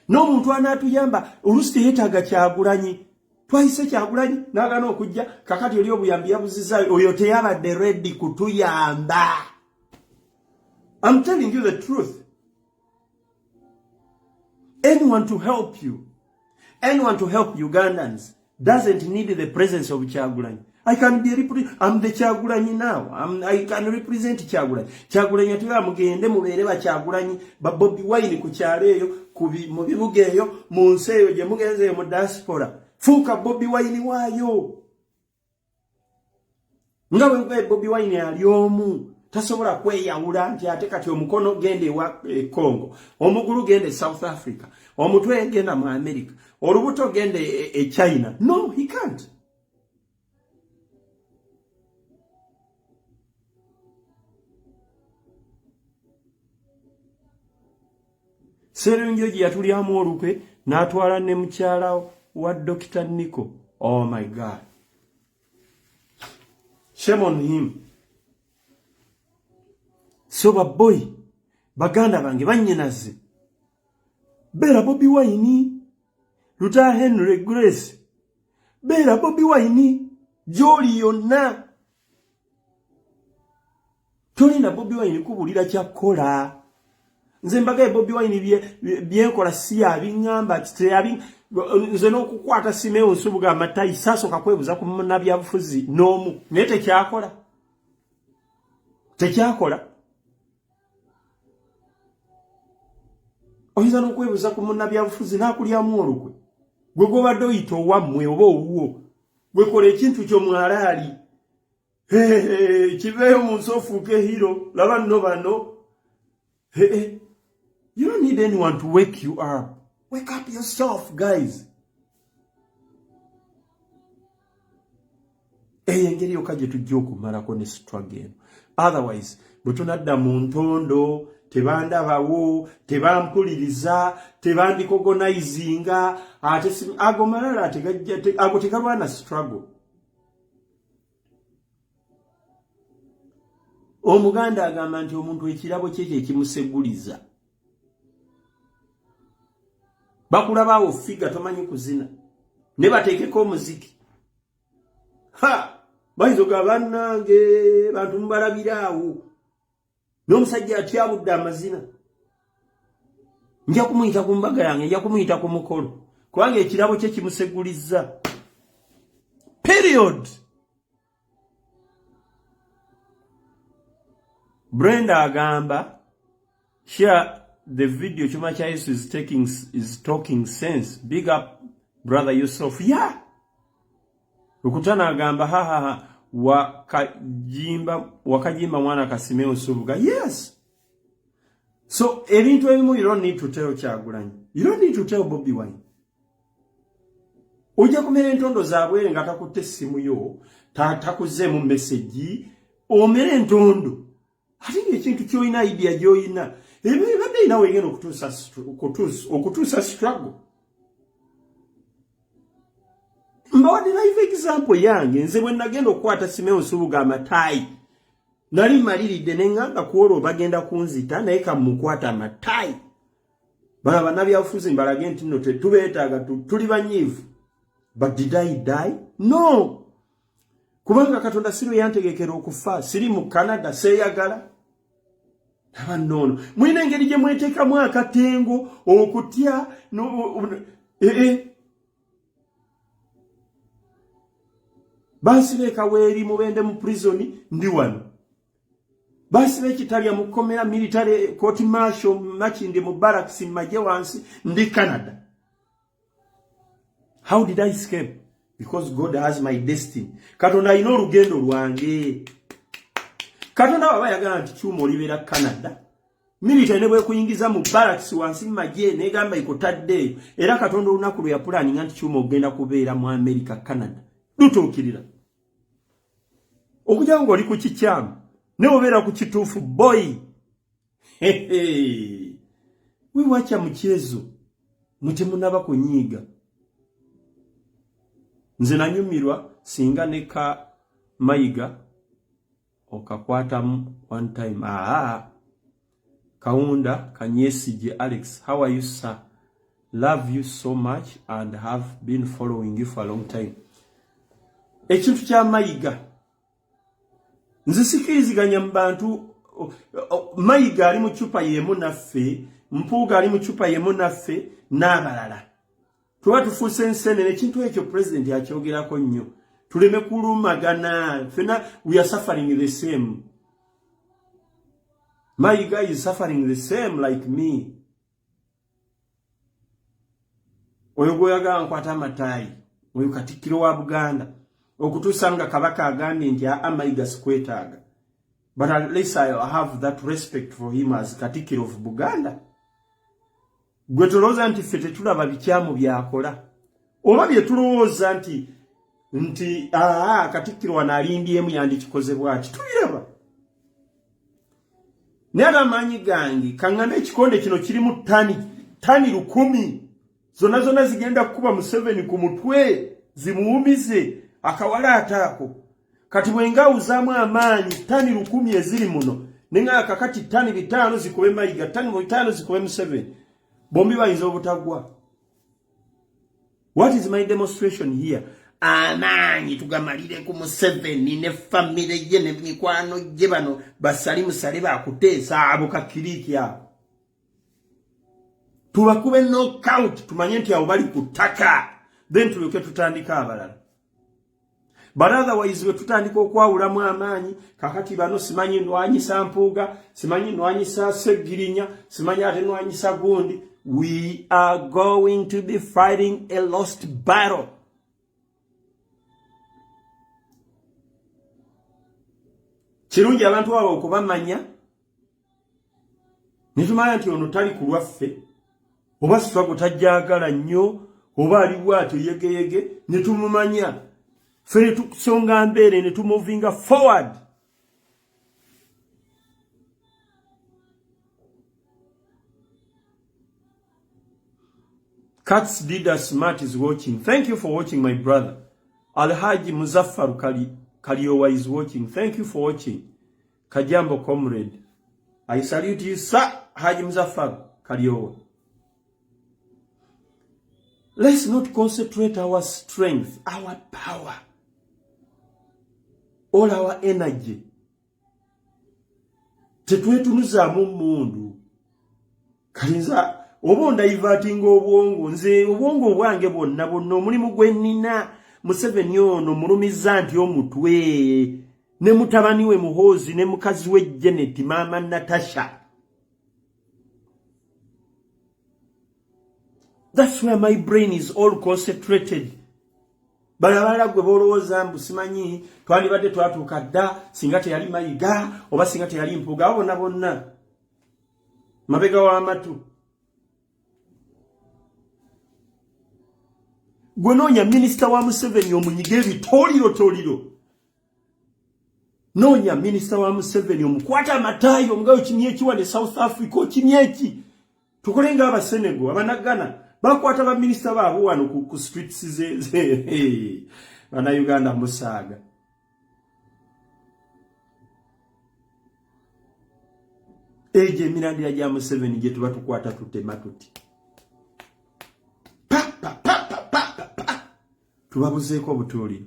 N'omuntu anaatuyamba oluusi teyeetaaga Kyagulanyi. Twayise Kyagulanyi n'agaana okujja kakati oli obuyambi yabuzizaayo oyo teyabadde ready kutuyamba. I'm telling you the truth. Anyone to help you, anyone to help Ugandans doesn't need the presence of Kyagulanyi. I'm the Kyagulanyi now. I can represent Kyagulanyi. Kyagulanyi atuwa mugende mubeere ba Kyagulanyi ba Bobi Wine ku kyalo eyo mu bibuga eyo mu nsi eyo gye mugenze mu diaspora. Fuuka Bobi Wine waayo. Nga bwe Bobi Wine ali omu tasobola kweyawula nti ate kati omukono gende wa Congo, omugulu gende South Africa, omutwe genda mu America, olubuto gende China. No, he can't. Serunjoji yatulyamu olukwe n'atwala ne mukyala wa Dr. Nico. Oh my God. Shame on him. So boy, baganda bange banyenaze. Bera Bobi Wine, Ruta Henry Grace. Bera Bobi Wine, Joli yonna. Tolina Bobi Wine kubulira kyakola. nze mbaga Bobi Wine byenkola si abingamba kiteyabi nze n'okukwata Simeon Nsubuga amatayi sasooka kwebuza ku munnabyabufuzi n'omu naye tekyakola oyinza n'okwebuza ku munnabyabufuzi n'akulyamu olukwe gwe gobadde oyita owammwe oba owuwo gwe kola ekintu ky'omwalaali kiveeyo mu nsi ofuuke hero laba nno bano you don't need anyone to wake you up. Wake up yourself, guys. Engeri yokaje tujja okumalako ne struggle. Otherwise, butunadda mu ntondo, tebandabawo, tebampuliriza, tebandikogonaizinga, ate agomalala ago tegalwana struggle. Omuganda agamba nti omuntu ekirabo kye ekimuseguliza. Bakulabaawo figa tomanyi kuzina. Ne bateekeko omuziki. Bayinza bannange bantu mubalabiraawo. N'omusajja atyabudde amazina. Nja kumuyita ku mbaga yange, nja kumuyita ku mukolo. Kubanga ekirabo kye kimuseguliza. Period. Brenda agamba, share the video Chuma Chaisu is talking sense. Big up brother Yusuf. Yeah. Ukutana agamba wakajimba mwana Kasimeo Nsubuga. Yes. So ebintu ebimu you don't need to tell Kyagulanyi. You don't need to tell Bobi Wine. Ojja kumera entondo zaabwe nga takutte essimu yo, takuze mu message, omera entondo. Ate ekintu ky'olina idea gy'olina. Ebadde ina wengena okutuusa struggle. Mbawadi live example yange nze bwe nagenda okukwata Simeon Nsubuga amatayi. Nali maliridde ne ngamba kuolwo bagenda kunzita naye kamukwata amatayi. Bana bannabyabufuzi mbalage nti nno tetubeetaaga tuli banyiivu. But did I die? No. Kubanga Katonda siro yantegekera okufa, siri mu Canada seeyagala. Nono. Mwine engeri gye mweteekamu akatengo okutya Bansibe Kaweri mubende mu prison ndi wano. Bansibe Kitalya mu komera military court martial Makinde mu barracks maje wansi ndi Canada. How did I escape? Because God has my destiny. Katonda ino olugendo lwange. Katonda baba yagala nti Kyuma olibera Canada. Military ne bwe kuyingiza mu barracks wansi maje negamba ikotadde. Era Katonda olunaku lwe yapulaninga nti Kyuma ogenda kubeera mu America Canada. Lutuukirira. Okujja ngo oli ku kikyamu. Ne obeera ku kituufu boy. Wiwacha mchezo. Mutemunaba kunyiga. Nze nanyumirwa singa neka mayiga okakwata one time Kaunda Kanyesije Alex, how are you sir? Love you so much and have been following you for a long time. Ekintu kya mayiga nze sikiriziganya mbantu mayiga ali mu chupa yemu naffe, Mpuuga ali mu chupa yemu naffe n'abalala. Tuba tufuuse ensenene ekintu ekyo president yakyogerako nnyo. Tuleme kulumagana. Fena we are suffering the same. My guy is suffering the same like me. Oyo goyaga nkwata amatayi. Oyo Katikkiro wa Buganda. Okutusanga Kabaka agambye nti amayiga sikwetaaga. But at least I have that respect for him as Katikkiro of Buganda. Gwe tulowooza nti ffe tetulaba bikyamu byakola. Oba bye tulowooza nti Katikkiro wano alindyemu yandikikoze bw'ati. Tuliraba. Naye amaanyi gange kaŋŋambe ekikonde kino kirimu ttani 100. Zonna zigenda kukuba Museveni ku mutwe zimuwumize akawala ataako. Kati bwengawuzaamu amaanyi ttani 100 eziri muno nenga kakati ttani 5 zikube Mayiga, ttani 5 zikube Museveni. Bombi bayinza obutagwa. What is my demonstration here? Amaanyi tugamalire ku Museveni ne family ye ne mikwano gye bano basali musale bakuteesa abo kakiriki awo. tubakube knockout tumanye nti abo bali kutaka then tuloke tutandika abalala. But otherwise we tutandika okwawulamu amaanyi kakati bano simanyi nwanyisa mpuuga simanyi nwanyisa segirinya simanyi ate nwanyisa gundi. We are going to be fighting a lost battle. Kirungi abantu abo okubamanya nitumanya nti ono tali ku lwaffe oba sitwago tajjagala nnyo oba ali bw'atyo yegeyege nitumumanya ffe tukusonga mbeere ne tumuvinga forward. Kat's leader Smart is watching. Thank you for watching, my brother. Alhaji Muzaffar Kaliowa is watching. Thank you for watching. Kajambo comrade. I salute you, sir. Haji Muzaffar Kaliowa. Let's not concentrate our strength, our power, all our energy. Tetwetunuzamu mundu. Kalinza obonda ivatinga obwongo nze obwongo bwange bonna omulimu gwe nnina Museveni ono mulumiza nti omutwe ne mutabani we Muhoozi ne mukazi we Janet mama Natasha. That's where my brain is all concentrated. Balabala gwe bolowooza mbu simanyi twandibadde twatuuka dda singa teyali mayiga oba singa teyali mpuuga bonna bonna mabega w'amatu. Gwe noonya minisita wa Museveni omunyiga ebitoliro. Noonya minisita wa Museveni omukwata amataayi omugayo kimye ekiwadde South Africa kimye eki. Tukole nga Abasenego Abanagana bakwata ba minisita baabo wano ku streets ze bana Uganda musaaga. Eje emirandira gya Museveni gye tuba tukwata tutema tuti. Tubabuzeeko obutuuliro.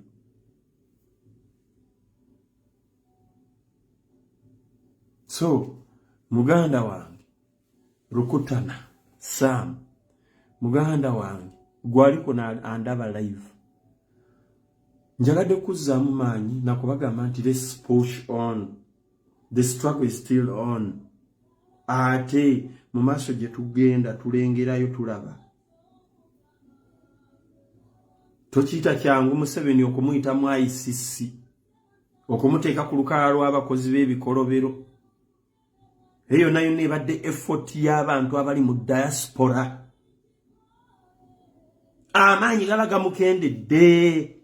So, muganda wange Rukutana Sam, muganda wange gwaliko na andaba live. Njagadde kuzzaamu maanyi na kubagamba nti let's push on. The struggle is still on. Ate mu maaso gye tugenda tulengerayo tulaba. Tokiita kyangu Museveni okumuyita mu ICC okumuteeka ku lukalala lw'abakozi b'ebikolobero. Eyo nayo nebadde effort y'abantu abali mu diaspora. Amaanyi galaga mukendedde.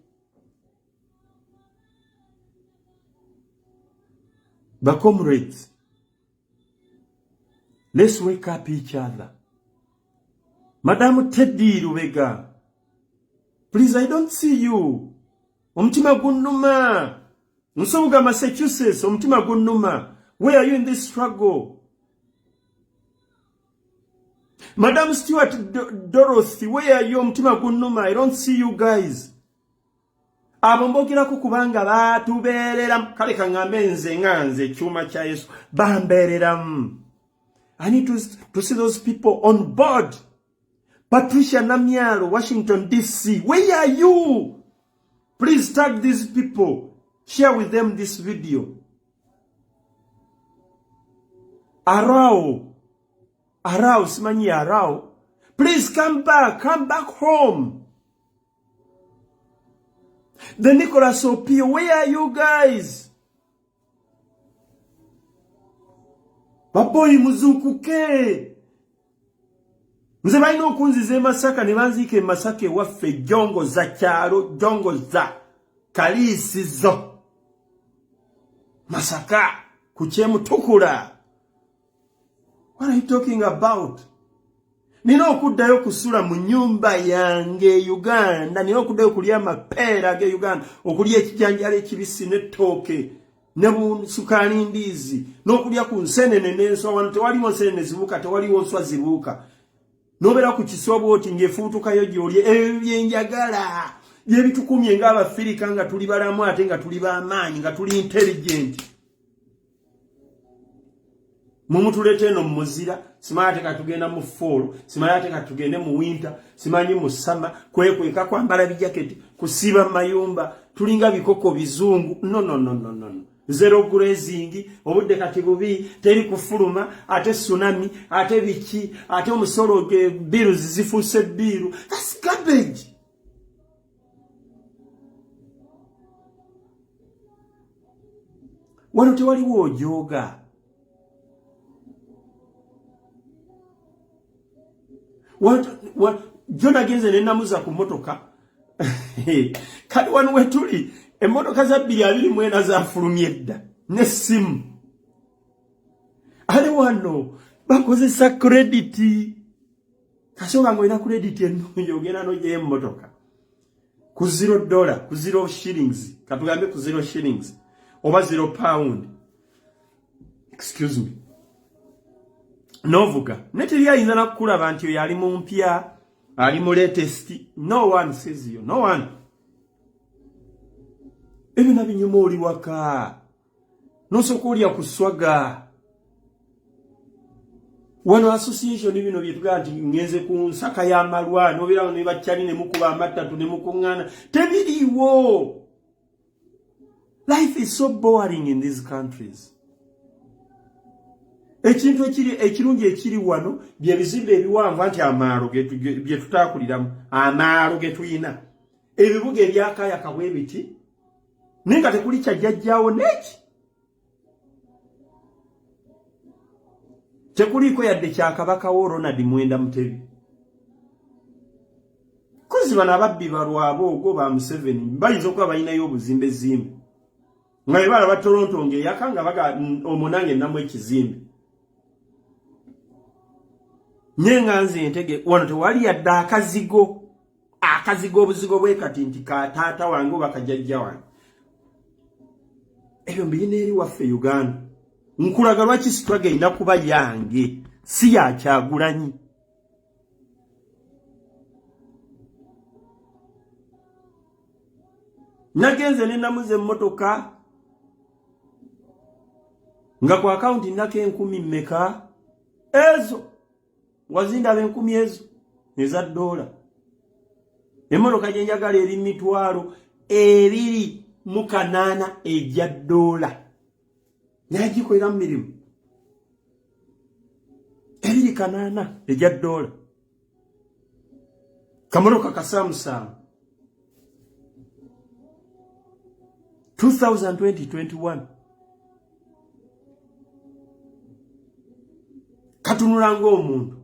But comrades, let's wake up each other. Madam Teddy Lubega, please, I don't see you. Omutima gunnuma. Nsobuga Massachusetts, omutima gunnuma. Where are you in this struggle? Madam Stewart Dorothy, where are you? Omutima gunnuma. I don't see you guys. Abombokera kubanga batuberera kale kangambe nze nganze chuma cha Yesu bamberera. I need to see those people on board. Patricia Namyalo, Washington DC, where are you? Please tag these people. Share with them this video. Arao, simanyi Arao. Please come back home. The Nicholas Opio, where are you guys? Baboyi muzukuke. Nze balina okunziza Masaka ne banziika Masaka waffe jongo za kyalo, jongo za kaliisizo. Masaka ku Kyemutukula. What are you talking about? Nina okuddayo kusula mu nnyumba yange Uganda, nina okuddayo kulya amapeera ge Uganda, okulya ekijanjalo ekibisi n'ettooke ne busukaali ndiizi, n'okulya ku nsenene n'enswa. Wano tewaliwo nsenene zibuuka, tewaliwo nswa zibuuka. Nobera ku kisobo oti ngefuutukayo gy'olye ebyo byenjagala byebitukumye ng'Abafirika nga tuli balamu ate nga tuli b'amaanyi nga tuli intelligent. mumutulete no muzira simaya teka tugenda mu fall simaya teka tugende mu winter simanyi mu summer kweka kwambala bijaketi kusiba mayumba tulinga bikoko bizungu no zero grazing obudde kati bubi teri kufuluma ate tsunami ate biki ate omusolo biru zifuse biru. That's garbage. Wano tewaliwo ojoga. Jona genze nenamuza ku motoka. Kati wano wetuli emotoka za 224 zafulumye dda nesimu. Ale wano bakozesa credit. Kasoba ngoina credit ennungi ogenda noje emotoka. Ku $0, ku 0 shillings. Katugambe ku 0 shillings. Over £0. Excuse me. Novuga. Neteri ayinza nakulaba nti yali mu mpya, ali mu latest. No one says you. No one. Ebina binyuma oli waka. Nosokolya kuswaga. Wano association bino byetuga nti ngenze ku nsaka ya malwa nobira ne bakyali ne mukuba amatatu ne mukungana. Tebiriwo. Life is so boring in these countries. Ekintu ekirungi ekiri wano bye bizimbe ebiwanvu anti amaalo bye tutakuliramu amaalo getuyina ebibuga ebyakaya kabwe biti ninga tekuli kyajjajjawo neki tekuliko yadde kyakabaka wo Ronald Mwenda Mutebi kuzi bana babbi balwabo ogo ba Museveni bayinza okuba bayinayo obuzimbe zimbe nga ebala ba Toronto nge yakanga baga omunange namwe ekizimbe nyenga nze ntege wano tewali yadda akazigo obuzigo bwe kati nti ka taata wange bakajjajja wange ebyo mbirina eri waffe Uganda nkulaga lwaki struggle ina kuba yange si ya Kyagulanyi nagenze nenamuze mmotoka nga ku account nake 10,000 mmeka ezo wazinda $10,000 ezo neza $. Emmotoka gye njagala eri $228 ejja $. Nagikolera mu mirimu. 208 ejja $. Kamotoka ka Samsung 2020-21 katunula ng'omuntu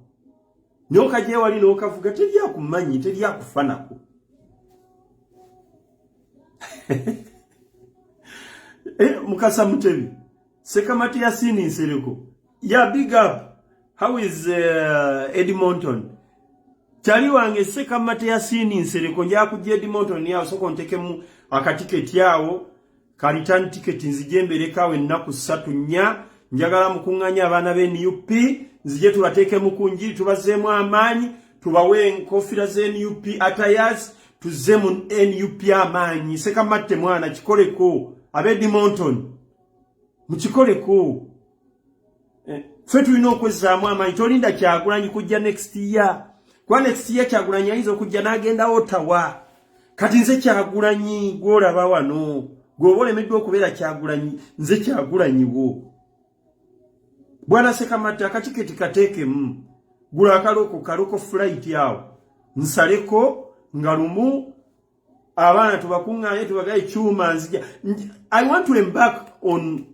nokaje wali nokavuga terya kumanyi terya kufanako Mukasa Mutebi Sekamati ya sini nsereko ya big up. How is Edmonton? Chali wange Sekamati ya sini nsereko nja kujja Edmonton ya soko ntekemu akatiketi yawo ka return ticket nzijembere kawe nnaku 3 nya njagala mukunganya abana be NUP nzije tubateke mukunjiri tubazemu amanyi tubawe enkofira ze NUP atayas tuzemu NUP amanyi Sekamate mwana kikoleko abe Edmonton mukikoleko fetu ino kwezaamu amanyi tolinda Kyagulanyi kujja next year kwa next year Kyagulanyi alizo kujja nagenda Ottawa kati nze Kyagulanyi gwolaba wano gwobolemeddwa okubeera Kyagulanyi nze Kyagulanyi wo Bwana Sekamate akatiketi katekemu gula kaloko flight yawo nsaleko ngalumu abana tubakunganye tubagaye chuma nzija. I want to embark on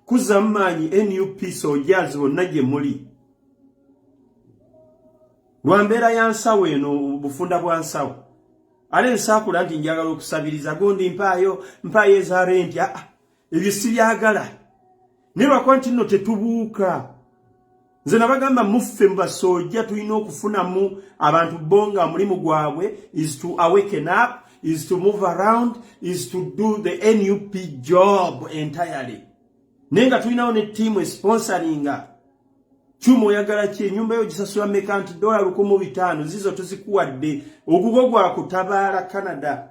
kuzamanyi NUP soldiers onaje muli lwambera yansawo eno bufunda bwansawo ale nsakula nti njagala okusabiriza gondi mpayo za rent ebyo sibyagala neba kwantino tetubuuka nze nabagamba muffe mbasoldier tulina okufunamu abantu bonga mulimu gwabwe is to awaken up, is to move around, is to do the NUP job entirely. Nenga tulinawo ne team sponsoringa chumo oyagala ki enyumba yo gisasula mekanti $1,500 zizo tuzikuwadde ogugo gwa kutabaala Canada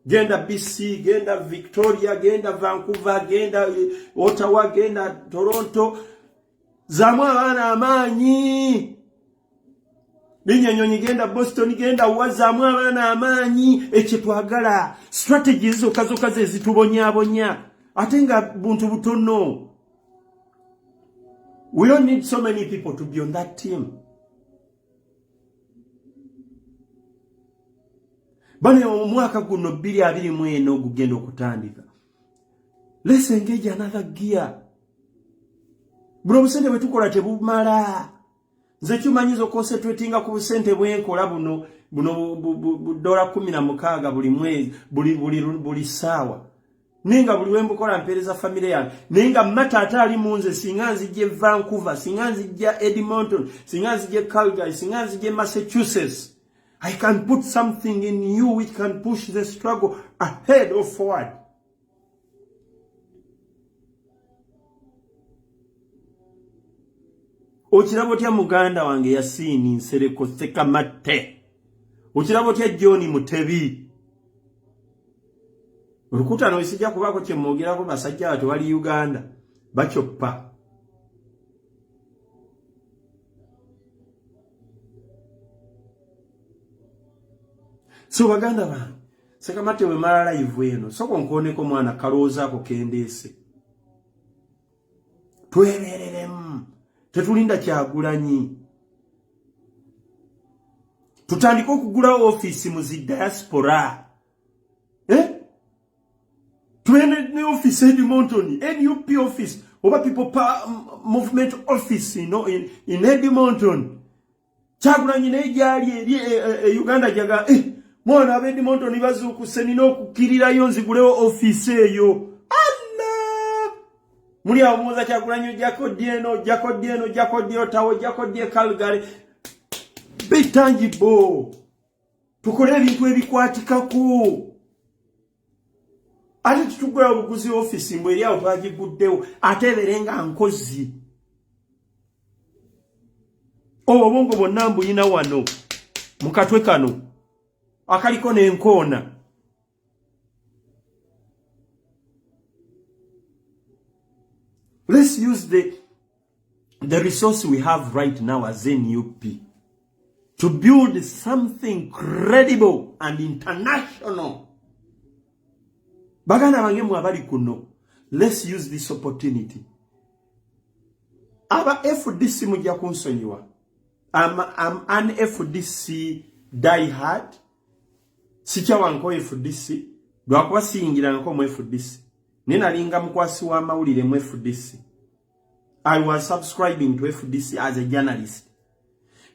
genda BC genda Victoria genda Vancouver genda Ottawa genda Toronto Zamu abaana amaanyi. Binyonyonyi genda Boston genda wazamu abaana amaanyi ekye twagala. Strategies zokazoka ze zitubonya. Ate nga buntu butono. We don't need so many people to be on that team. Bane omwaka guno 2024 ogugenda okutandika. Let's engage another gear. Buno busente bwetukola tebumala. Nze kimanyizo concentratinga ku busente bwenkola buno $16 buli mwezi buli sawa. Ninga buli wembukola mpereza family yange. Ninga matata ali munze singa nzije Vancouver, singa nzije Edmonton, singa nzije Calgary, singa nzije Massachusetts. I can put something in you which can push the struggle ahead or forward. Ochirabo tya muganda wange Yasini Nsereko Sekamate. Ochirabo tya John Mutebi. Rukuta no isijja kubako kye mwogirako basajja batu bali Uganda bachoppa. So baganda ba Sekamate we mala live eno soko nkoneko mwana kalooza ko kendese. Twebereremu tetulinda Kyagulanyi. Tutandika okugula office mu diaspora. Twende office Edmonton, NUP office, oba people movement office, in Edmonton. Kyagulanyi nejali Uganda jaga mwana wa Edmonton bazuukuse nina okukirirayo nzigulewo office eyo. Muri amuza Kyagulanyi Jakodieno tawo Jakodie Calgary. Be tangible. Tukole ebintu ebikwatikako. Ati tutugula obuguzi office mbwe eri awo twagiguddewo ateberenga nkozi. Obongo bonna mbuyina wano mukatwe kano akaliko n'enkoona. Let's use the resource we have right now as NUP to build something credible and international. Bagana bange mwabali kuno. Let's use this opportunity. Aba FDC mujja kunsonyiwa. I'm an FDC diehard. Sicha wanko FDC. Lwakuba siyingira nko mu FDC. Nina linga mkwasi wa mawulire mu FDC. I was subscribing to FDC as a journalist.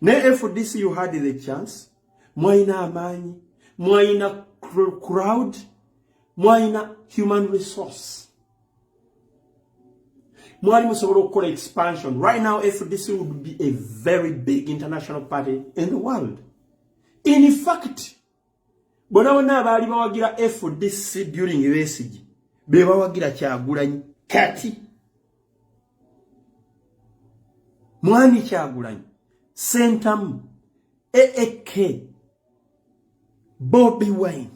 Ne FDC you had the chance. Mwaina amanyi. Mwaina crowd. Mwaina human resource. Mwali musobola okukola expansion. Right now FDC would be a very big international party in the world. In fact, bona abali bawagira FDC during USG. Be bawagira Kyagulanyi kati. Mwani Kyagulanyi. Sentam EEK Bobi Wine.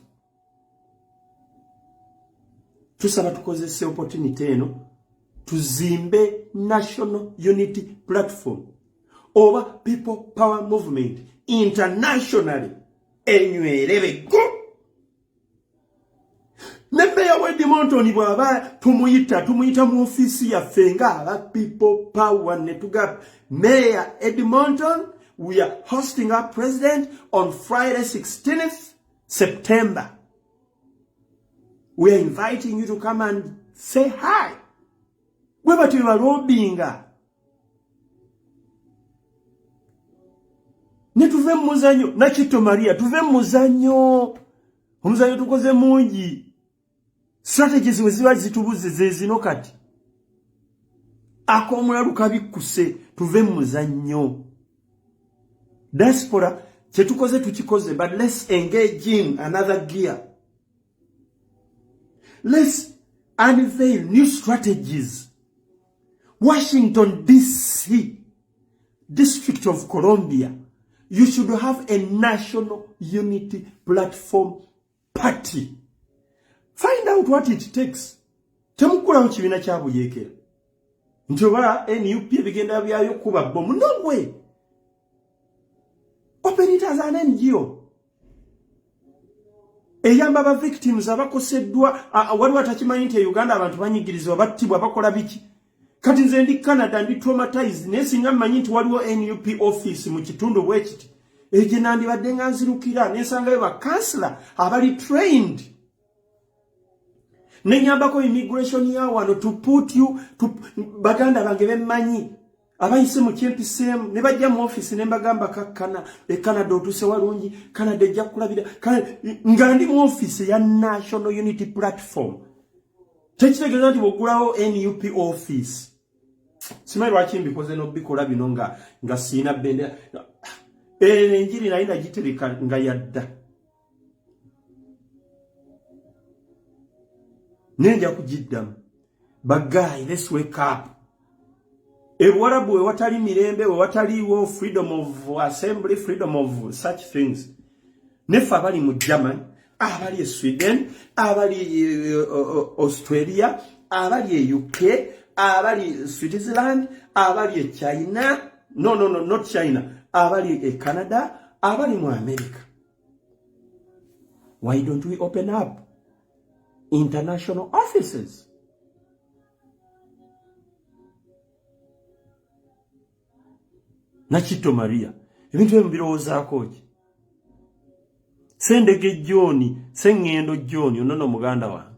Tusaba tukozese opportunity eno tuzimbe national unity platform oba people power movement internationally enywerebe go. Nebeya we Edmonton bwaba tumuyita mu office ya fenga aba people power netuga Mayor Edmonton. We are hosting our president on Friday 16th September. We are inviting you to come and say hi. Weba tuwa lobinga. Ne tuve muzanyo. Na Chito Maria. Tuve muzanyo. Muzanyo tukoze mungi. Strategies weziwa zitubuze zezino kati. Ako mwelu kabikuse. Tuve muzanyo. Diaspora. Chetukoze tuchikoze. But let's engage in another gear. Let's unveil new strategies. Washington, D.C., District of Columbia, you should have a national unity platform party. Find out what it takes. Temukula uchibina chabu yekera. Njoba NUP bigenda byayo kuba bomu. No way. Open it as an NGO. Eyamba ba victims abakoseddwa waliwo atakimanyi nti Uganda abantu banyigirizibwa battibwa bakola biki. Kati nze ndi Canada ndi traumatized naye singa mmanyi nti waliwo NUP office mu kitundu bwekiti. Eje nandibadde nga nzirukira nensangayo ba counselor abali trained. Nenyambako immigration ya wano to put you to baganda bange bemmanyi. Abayise mu kyempisemu ne bajja mu office ne mbagamba kakkana Canada otuse walungi Canada ejja kulabira nga ndi mu office ya National Unity Platform. Tekitegeeza nti bw'oggulawo NUP office. Simanyi lwaki mbikoze n'obikola bino nga siina bendera. Enjiri nayo nagitereka nga yadda. Nenja kugiddamu. But guy, let's wake up. Ebwarabu we watali mirembe, we wataliwo freedom of assembly, freedom of such things. Nefa abali mu German, abali Sweden, abali Australia, abali UK, abali Switzerland, abali China, no, not China, abali Canada, abali mu America. Why don't we open up international offices? Nachito Maria, ebintu ebirowoozaako ki? Sendege John, Sengendo John, onono muganda wange.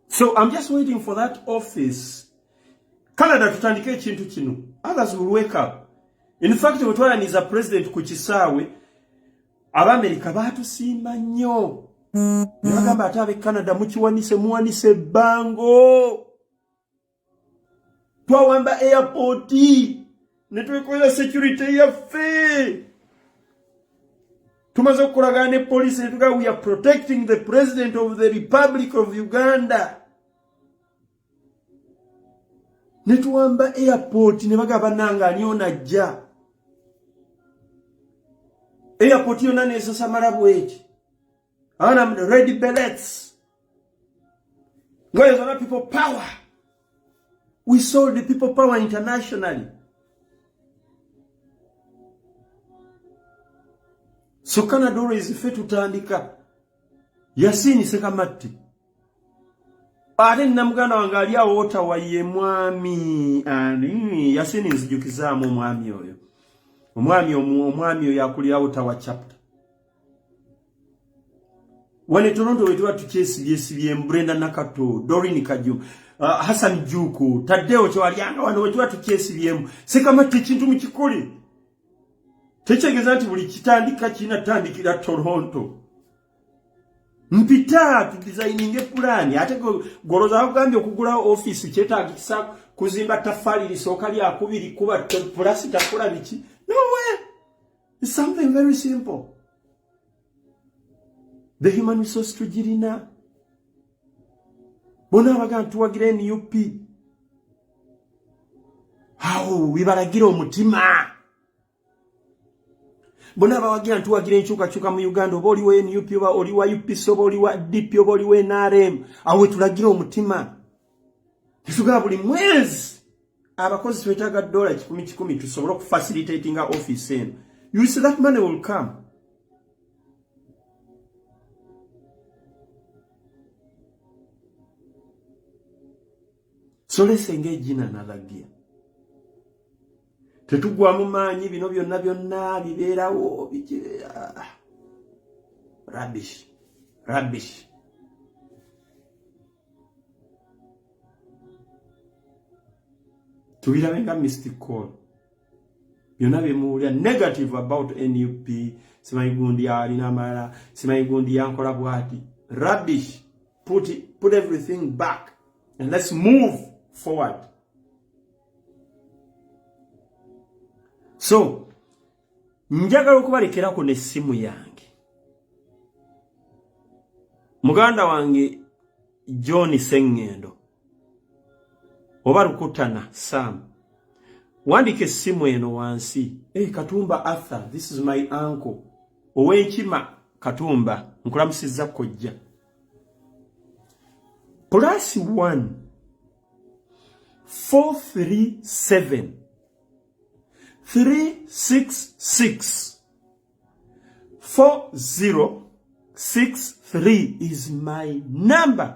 So I'm just waiting for that office. Canada tutandike ekintu kino. Others will wake up. In fact, wetwalaniza president ku kisaawe, Abamerika baatusiima nnyo. Nagamba atabe Canada muwanise bango. Twawamba airport. Netwekola security yaffe. Tumaze okukolagana ne police netuga we are protecting the president of the Republic of Uganda. Netuwamba airport ne bagaba nanga aniona ajja. Airport yona nesasa marabwechi. And I'm ready billets. Where is other people power? We sold the people power internationally. So Canada is fit to tandika. Yasini sekamati. Ate namuganda wangalia wota wa ye mwami ani Yasini nzijukizamu mwami oyo. Omwami oyo yakulira wota wa chapter. Wane Toronto wetuwa tukyesibye Brenda Nakato, Doreen Kajum, Hassan Juku, Tadeo Chwalianga wano wetuwa tukyesibye sekamati kintu mukikole. Tekyegeza nti buli kitandika kinatandikira Toronto. Mpita tudesigninge plan ate goroza kugambye okugula office kyetagisa kuzimba tafali lisoka lya kubiri kuba plus takola biki. No way. It's something very simple. The human resource tugirina. Bona abagantu tuwagira NUP. How wibaragira omutima. Bona abawagira tuwagira enkyukakyuka mu Uganda oba oli wa NUP oba oli wa UPC oba oli wa DP oba oli wa NRM. Awe tulagira omutima. Tusuga buli mwezi abakozi twetaaga $10 tusobola okufacilitating office eno. You see that money will come. So let's engage in another gear. Tetugwa mu maanyi bino byonna bibeerawo rubbish. Tubirabenga mystic call. Byonna bimuulya negative about NUP, simanyi gundi alina amala, simanyi gundi yankola bwati. Rubbish. Put everything back and let's move forward. So, njagala okubalekera ne simu yange. Muganda wange John Sengendo. Oba Rukutana Sam. Wandike simu eno wansi. Katumba Arthur, this is my uncle. Owenkima Katumba nkulamusiza kojja +1 437 366 4063 is my number.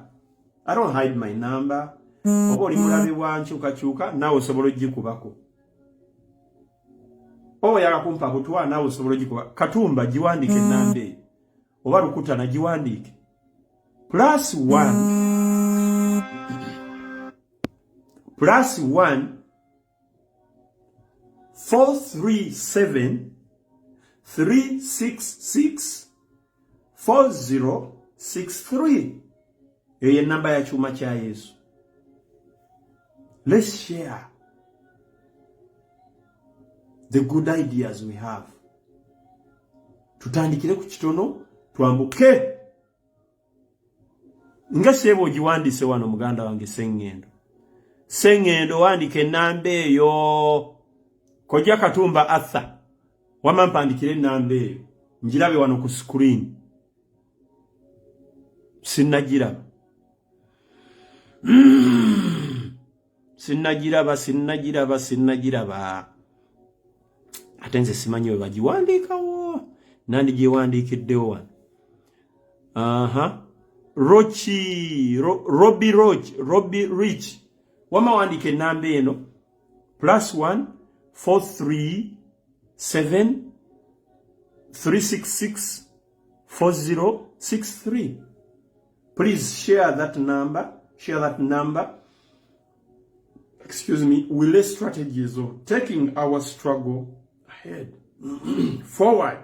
I don't hide my number. Obo limulabe wanchuka nawe osobola ogikubako. Obo yakakumpa butwa nawe osobola ogikuba. Katumba giwandike nambe. Oba lukuta na giwandike. +1 437 366 4063. Eye namba ya chuma cha Yesu. Let's share the good ideas we have. Tutandikire ku kitono twambuke. Nga sebo giwandise wano muganda wange Sengendo wandike nambe eyo. Kojja Katumba Arthur. Wama mpandikire nambe eyo. Njirabe wano ku screen. Sinnagiraba. Sinnagiraba. Atenze simanyi we bagiwandikawo. Nandi giwandikiddewo wano. Robbie Rich. Wama wandike nambe eno. +1 437 366 4063. Please share that number. Excuse me. We lay strategies of taking our struggle ahead. Forward.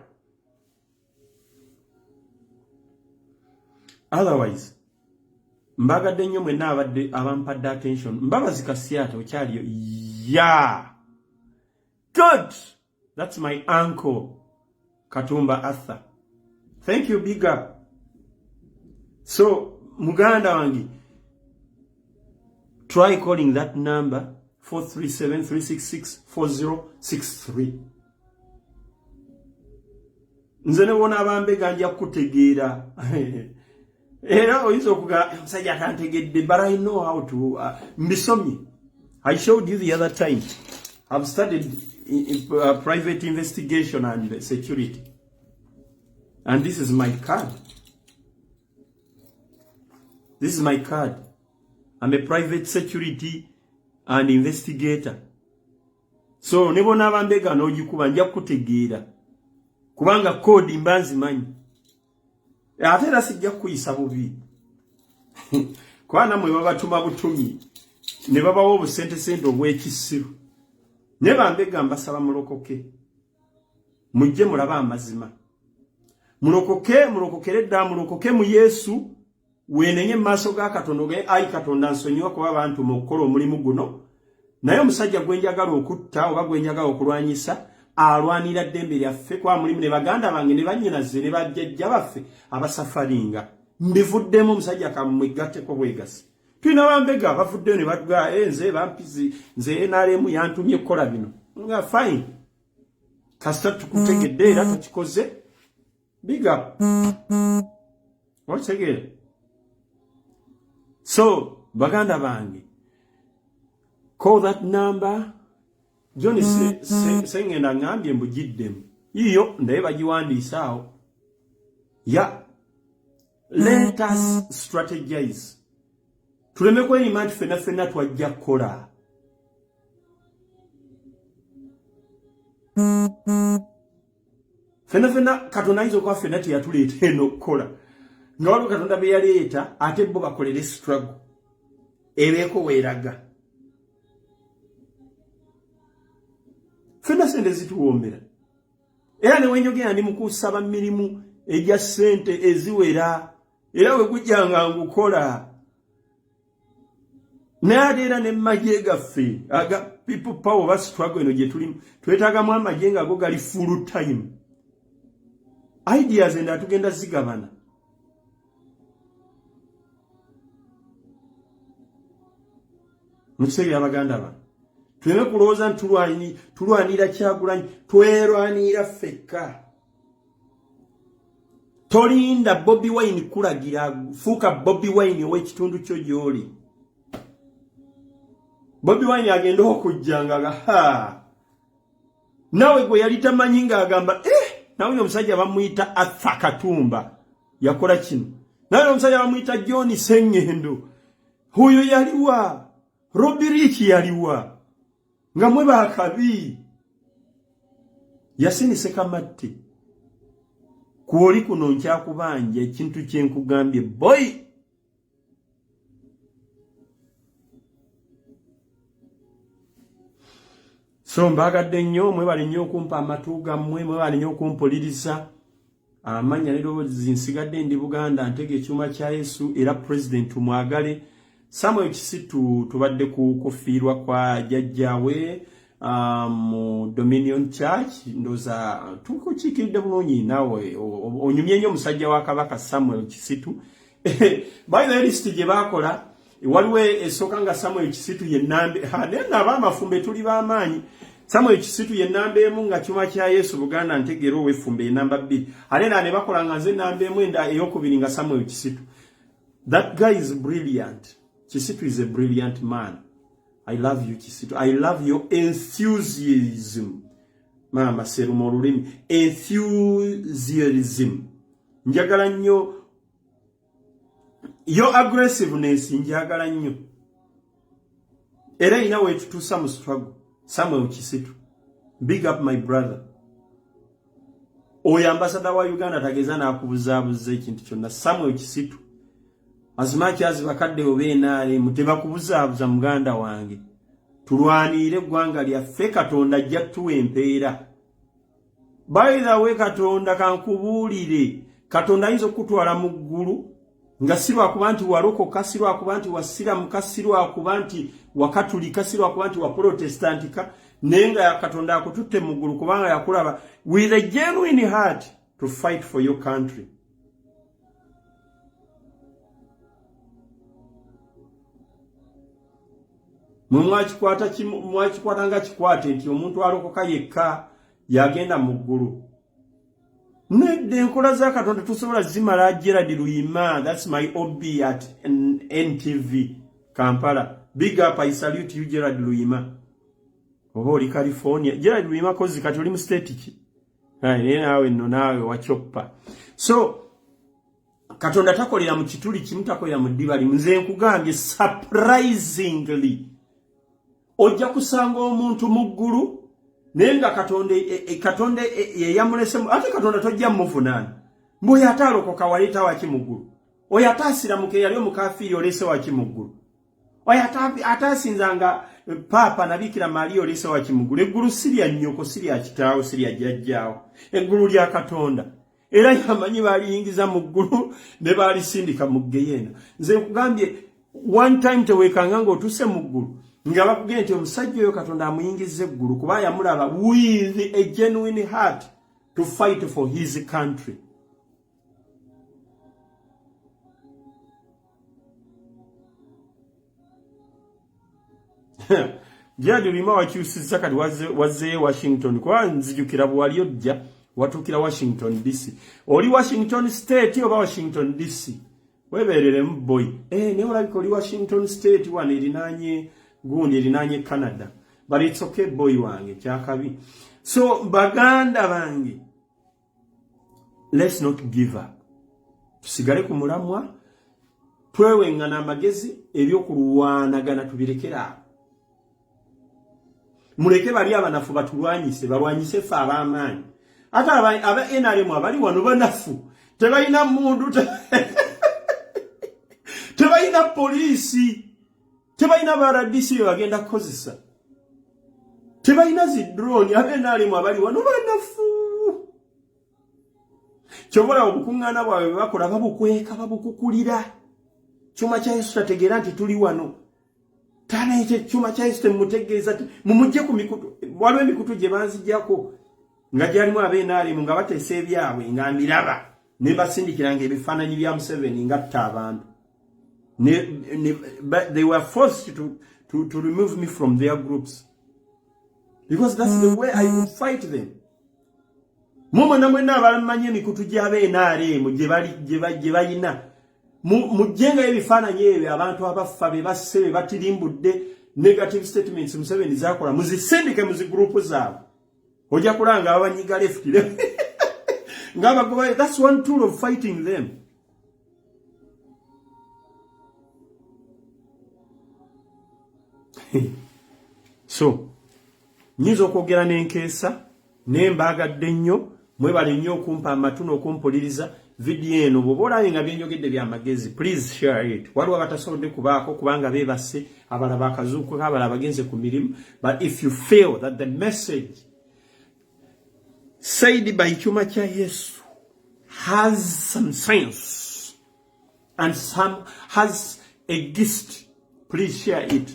Otherwise, mbagadde nnyo mwenna abadde abampadde attention. Mbabazika Siata okyaliyo. Yeah. Good. That's my uncle, Katumba Arthur. Thank you, big up. So, muganda wangi, try calling that number 437-366-4063. Nze ne wona abambe ganja kutegeera. Era oyinza okuga musajja atantegedde, but I know how to mbisomye. I showed you the other time. I've studied private investigation and security. And this is my card. This is my card. I'm a private security and investigator. So nebona abambega n'ogikuba nja kutegeera. Kubanga code mbanzi manyi. Ate era sijja kuyisa bubi. Kwana mwe babatuma butumi. Ne babawo obusente obw'ekisiru. Ne bambega mbasaba mulokoke. Mujje mulaba amazima. Mulokokere dda mulokoke mu Yesu. Wenenye maso ga Katonda ge ayi Katonda nsonyiwa kuba abantu mu kukola omulimu guno. Naye omusajja gwenjagala okutta oba gwenjagala okulwanyisa alwanira ddembe lyaffe kwa mulimu ne baganda bange ne bannyinaze ne bajjajja baffe abasafaringa. Mbivuddemu omusajja kamwegatteko bwegasi. Twina bambega bavuddeyo ne badga nze bampizi nze NRM yantumye kukola bino. Nga fine. Kasita tukutegedde era tukikoze. Big up. What's again? So, baganda bange, call that number. Johnny sengenda ngambye mbujiddemu. Iyo ndaye bagiwandiisa awo. Yeah. Let us strategize. Tuleme kweyima nti ffenna twajja kukola. Ffenna Katonda ayinza okuba ffenna teyatuleeta eno okukola. Nga waliwo Katonda be yaleeta ate bo bakolere struggle. Ebeeko weeraga. Ffenna sente zituwombera. Era ne wenjogera ndi mu kusaba mirimu egya ssente eziwera. Era we gujjanga ngukola. Naye era ne mmagye gaffe aga people power ba struggle eno gye tulimu. Twetaagamu amagye nga go gali full time. Ideas enda tugenda zigabana. Mukiseera abaganda ba. Tuleme kulowooza tulwanira Kyagulanyi, twerwanira ffekka. tolinda Bobi Wine kulagira fuuka Bobi Wine ow'ekitundu kyo gy'oli. Bobi Wine agenda okujjanga ha nawe gwe yali tamanyi ng'agamba nawe omusajja bamuyita Arthur Katumba yakola kino, nawe omusajja bamuyita John Sengendo huyo yaliwa, Robbie Rich yaliwa nga mwe bakabi yasinise kamatti kuoli kuno nkyakubanja ekintu kyenkugambye boy. So mbagadde nnyo mwebale nnyo okumpa amatu gammwe, mwebale nnyo okumpuliriza. Amanya lero zinsigadde ndi Buganda ntege ekyuma kya Yesu era president mwagale. Samuel Kisitu tubadde ku kufiirwa kwa jjajjaawe mu Dominion Church ndoza tukukiikiridde bulungi nawe onyumye nnyo omusajja wa Kabaka Samuel Kisitu. By the list gye baakola waliwo esooka nga Samuel Kisitu ye nnambe nena ab'amafumbe tuli b'amaanyi. Samuel Kisitu ye nnamba emu nga kyuma kya Yesu Buganda ntegera ow'effumbe enamba 2 ate ne bakola nga nze nnamba emu enda ey'okubiri nga Samuel Kisitu. That guy is brilliant. Kisitu is a brilliant man. I love you Kisitu. I love your enthusiasm. Mama serumo olulimi enthusiasm. Njagala nnyo your aggressiveness njagala nnyo. Era ina we tutuusa mu struggle. Samuel Kisitu. Big up my brother. Oyo ambassador wa Uganda tageza nakubuzaabuza ekintu kyonna. Samuel Kisitu. As much as bakadde obenaale muteba kubuzaabuza muganda wange. Tulwanire eggwanga lyaffe Katonda ajja tuwa empeera. By the way Katonda kankubuulire. Katonda ayinza okutwala mu ggulu nga sirwa kuba nti walokoka, sirwa kuba nti wasiramuka, sirwa kuba nti wakatulika, sirwa kuba nti waprotestantika, nenga ya Katonda akututte mu ggulu kubanga yakulaba with a genuine heart to fight for your country. Mwakikwata nga kikwate nti omuntu alokoka yekka yagenda mu ggulu. Nedde enkola za Katonda tusobola zimala. Gerard Luyima, that's my OB at NTV Kampala. Big up, I salute you Gerard Luyima. Oli California. Gerard Luyima kozi kati oli mu state ki? Nawe nno nawe wachoppa. So Katonda takolera mu kituli kimu, takolera mu ddibali. Nze nkugambye surprisingly ojja kusanga omuntu mu ggulu nenga Katonda yamulesemu ate Katonda tojja muvunaana. Mboyo atalokoka waleta waki mu ggulu. Oyo atasiramuke yali omukafiiri olese waki mu ggulu. Oyo atasinzanga Papa na Bikira Maria olese waki mu ggulu. Eggulu si lya nnyoko, si lya kitaawo, si lya jjajjaawo. Eggulu lya Katonda. Era yamanyi baliyingiza mu ggulu ne balisindika mu Geyena. Nze nkugambye one time tewekanga ng'otuse mu ggulu nga bakugenda nti omusajja oyo Katonda amuyingiza eggulu kuba yamulaba with a genuine heart to fight for his country. Jadi lima wakyusizza kati wazze Washington kwa nzijukira bwali ojja watukira Washington DC. Oli Washington State oba Washington DC. Weberere mboy. Ne olabika oli Washington State wane irinanye gundi irinanye Canada. But it's okay boy wange kyakabi. So baganda bange. Let's not give up. Tusigale ku mulamwa. Twewengana amagezi ebyokulwanagana tubirekera. Muleke bali abanafu batulwanyise balwanyise fe ab'amaanyi. Ate aba NRM abali wano banafu tebalina mundu tebalina polisi tebalina baradisi bagenda kukozesa tebalina zi drone aba NRM abali wano banafu. Kyobola obukuŋŋaana bwawe bakola babukweka babukukulira. Kyuma kya Yesu tategeera nti tuli wano. Tana ite chuma cha Yesu mutegeeza mumujje ku mikutu waliwo emikutu gye banzijjako nga gyalimu ab'NRM nga bateesa ebyabwe nga miraba ne basindikiranga ebifaananyi bya Museveni nga tta abantu. They were forced to remove me from their groups because that's the way I would fight them. Mumo namwe n'abamanyi emikutu gy'abeNRM gye balina mujjenga ebifaananyi ebyo abantu abafa be basse be batirimbudde negative statements Museveni zakola muzisindike muzi group zaabwe ojja kulanga ababanyiga left ng'abagoba. That's one tool of fighting them. So nyiza okwogera n'enkeesa nembagadde nnyo mwebale nnyo okumpa amatuno okumpuliriza video eno bw'oba olabye nga byenjogedde bya magezi please share it. Waliwo abatasobodde kubaako kubanga beebase abalaba akazuuko abalaba bagenze ku mirimu, but if you feel that the message said by Chuma Kya Yesu has some sense and some has a gist, please share it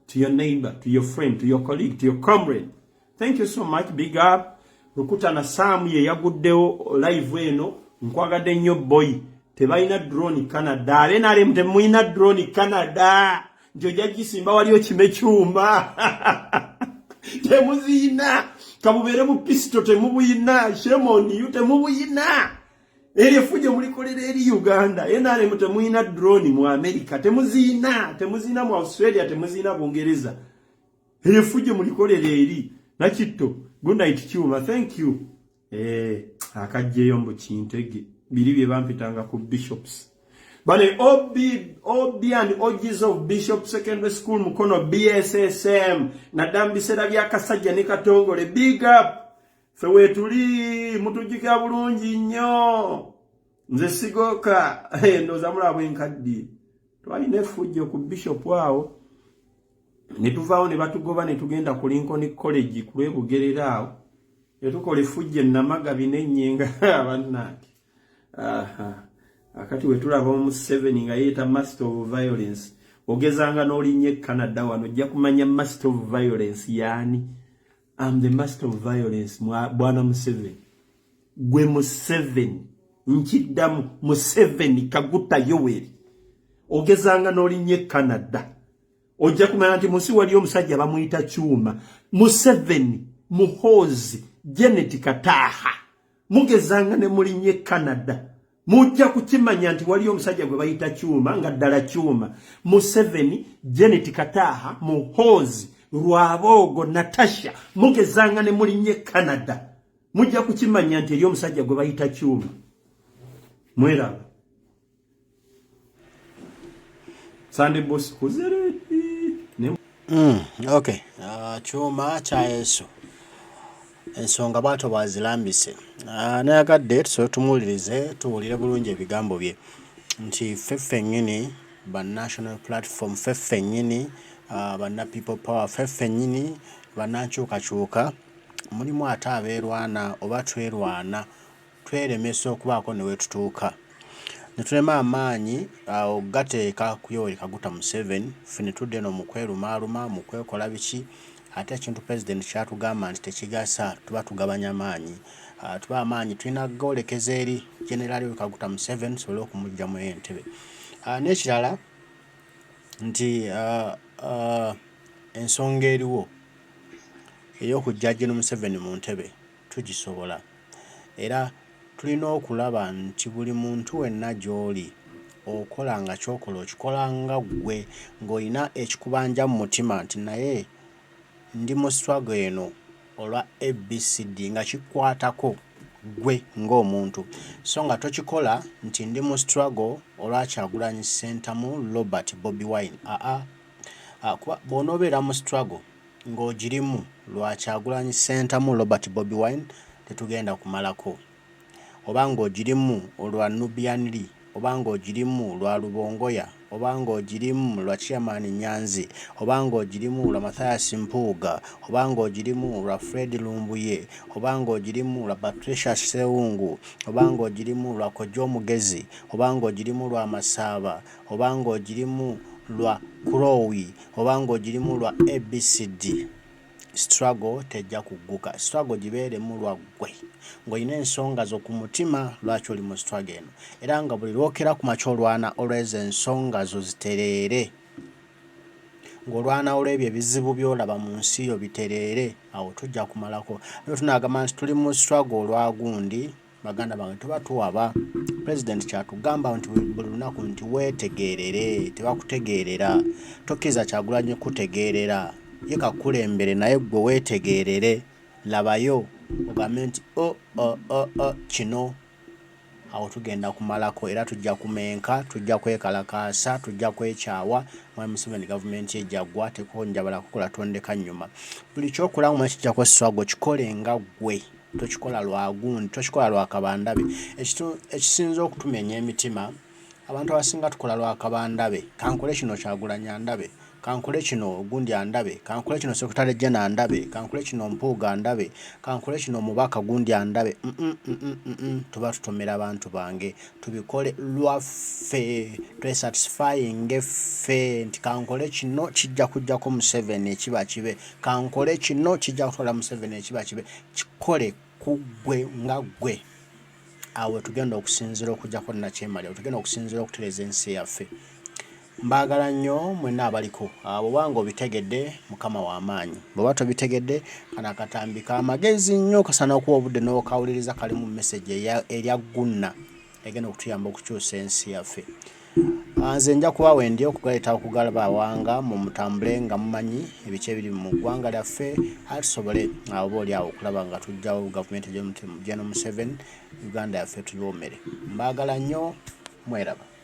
to your neighbor, to your friend, to your colleague, to your comrade. Thank you so much. Big up. Rukuta na Samu ye yaguddewo live eno nkwagadde nnyo boy. Tebalina drone Canada. Abenarem temulina drone Canada. Njoja gisimba waliyo kime kyuma. Temuzina. Kabubere mu pisto temubuyina. Shemoni yu temubuyina. Eri fuje mulikolera eri Uganda. Enarem temulina drone mu America. Temuzina mu Australia, temuzina mu Bungereza. Eri fuje mulikolera eri. Nakitto. Good night Chuma. Thank you. Akajjeyo mbu Kintege. Biri bye bampitanga ku bishops. Bale OB and OGs of Bishop Secondary School Mukono BSSM na dambisera bya Kasajja ne Katongole. Big up. Fewe tuli mutujika bulungi nnyo. Nze sigoka. Ndoza mulabo enkaddi. Twalina effujjo ku bishop wao. Netuvaawo ne batugoba ne tugenda ku Lincoln College ku Lwebugerera awo. Etukola effujjo Namagabi n'ennyenga bannange. Akati we tulaba mu 7 nga yeeta master of violence. Ogezanga n'olinnye Canada wano ojja kumanya master of violence yani. I'm the master of violence bwana Museveni. Gwe Museveni. Nkiddamu Museveni Kaguta Yoweri. Ogezanga n'olinnye Canada. Ojja kumanya nti musi wali omusajja bamuyita Kyuma. Museveni, Muhozi, Janet Kataha. Mugezanga ne mulinnye Canada. Mujja kukimanya nti wali omusajja gwe bayita Kyuma nga ddala Kyuma. Museveni, Janet Kataha, Muhozi, Rwabogo, Natasha. Mugezanga ne mulinnye Canada. Mujja kukimanya nti eri omusajja gwe bayita Kyuma. Mweraba. Sunday boss kuzere. Okay. Chuma Kya Yesu. Ensonga bwato bazilambise. Nayagadde so tumulirize tuwulire bulungi ebigambo bye. Nti ffeffe nnyini ba national platform ffeffe nnyini ba people power ffeffe nnyini banankyukakyuka mulimu ate abeerwana oba twerwana tweremesa okubaako ne wetutuuka. Netulema amaanyi gateeka ku Yoweri Kaguta Museveni ffe tudde no mukwerumaaluma mukwekola biki ate ekintu president kyatugamba nti tekigasa tuba tugabanya amaanyi. Tuba amaanyi tulina golekeza eri General Yoweri Kaguta Museveni sobole okumujja mu entebe. N'ekirala nti ensonga eriwo ey'okujja Gen. Museveni mu ntebe tugisobola. Era tulina okulaba nti buli muntu wenna gy'oli okola nga kyokola okikola nga ggwe ng'olina ekikubanja mu mutima nti naye ndi mu struggle eno olwa ABCD nga kikwatako ggwe ng'omuntu. So nga tokikola nti ndi mu struggle olwa Kyagulanyi Ssentamu Robert Bobi Wine. Kuba bw'onoobeera mu struggle ng'ogirimu lwa Kyagulanyi Ssentamu Robert Bobi Wine tetugenda kumalako. Obanga ogirimu olwa Nubian Lee, obanga ogirimu lwa Lubongoya, obanga ogirimu lwa Chairman Nyanzi, obanga ogirimu lwa Mathias Mpuuga, obanga ogirimu lwa Fred Lumbuye, obanga ogirimu lwa Patricia Sewungu, obanga ogirimu lwa Kojo Mugezi, obanga ogirimu lwa Masaba, obanga ogirimu lwa Kurowi, obanga ogirimu lwa ABCD. Struggle tejja kugguka. Struggle gibeere mu lwa ggwe ng'olina ensonga zo ku mutima lwaki oli mu struggle eno, era nga buli lwokera ku makya olwana olwezo ensonga zo zitereere. ng'olwana olw'ebyo ebizibu by'olaba mu nsi yo bitereere awo tujja kumalako. Naye tunagamba nti tuli mu struggle olwa gundi baganda bange tuba tuwaba. President kyatugamba nti buli lunaku nti weetegeerere, tebakutegeerera. Tokkiriza Kyagulanyi kutegeerera. Ye kakulembere naye gwe weetegeerere. Labayo ogambe nti kino awo tugenda kumalako era tujja kumenka, tujja kwekalakaasa, tujja kwekyawa. Mwami Museveni gavumenti ejjagwa tekonjabala kukola tondeka nnyuma. Buli kyokulamu mwe kijja kweswago kikole nga gwe. Tochikola lwa gundi, tochikola lwa kabandabe. Ekisinza okutumenya emitima abantu abasinga tukola lwa kabandabe. Kankole kino Kyagulanyi andabe, kankole kino gundi andabe, kankole kino Sekretary General andabe, kankole kino Mpuuga andabe, kankole kino Mubaka gundi andabe. Tuba tutomera abantu bange, tubikole lwaffe, twesatisfying ffe nti kankole kino kijja kujjako Museveni ekiba kibe, kankole kino kijja kutwala Museveni ekiba kibe. Kikole kugwe nga gwe. Awo tugenda okusinzira okujjako Nakyemalira, tugenda okusinzira okutereza ensi yaffe. Mbaagala nnyo mwenna abaliko. Abo banga obitegedde Mukama w'amaanyi. Bw'oba tobitegedde kana akatambi k'amagezi nnyo kasana okuwa obudde n'okawuliriza kalimu message erya gunna egenda okutuyamba okukyusa ensi yaffe. Nze nja kuba wendi okugaleeta okugalaba awanga mu mutambule nga mumanyi ebice ebiri mu ggwanga lyaffe tusobole oba oli awo okulaba nga tujjawo gavumenti Gen. Museveni Uganda yaffe tuyoomere. Mbaagala nnyo, mweraba.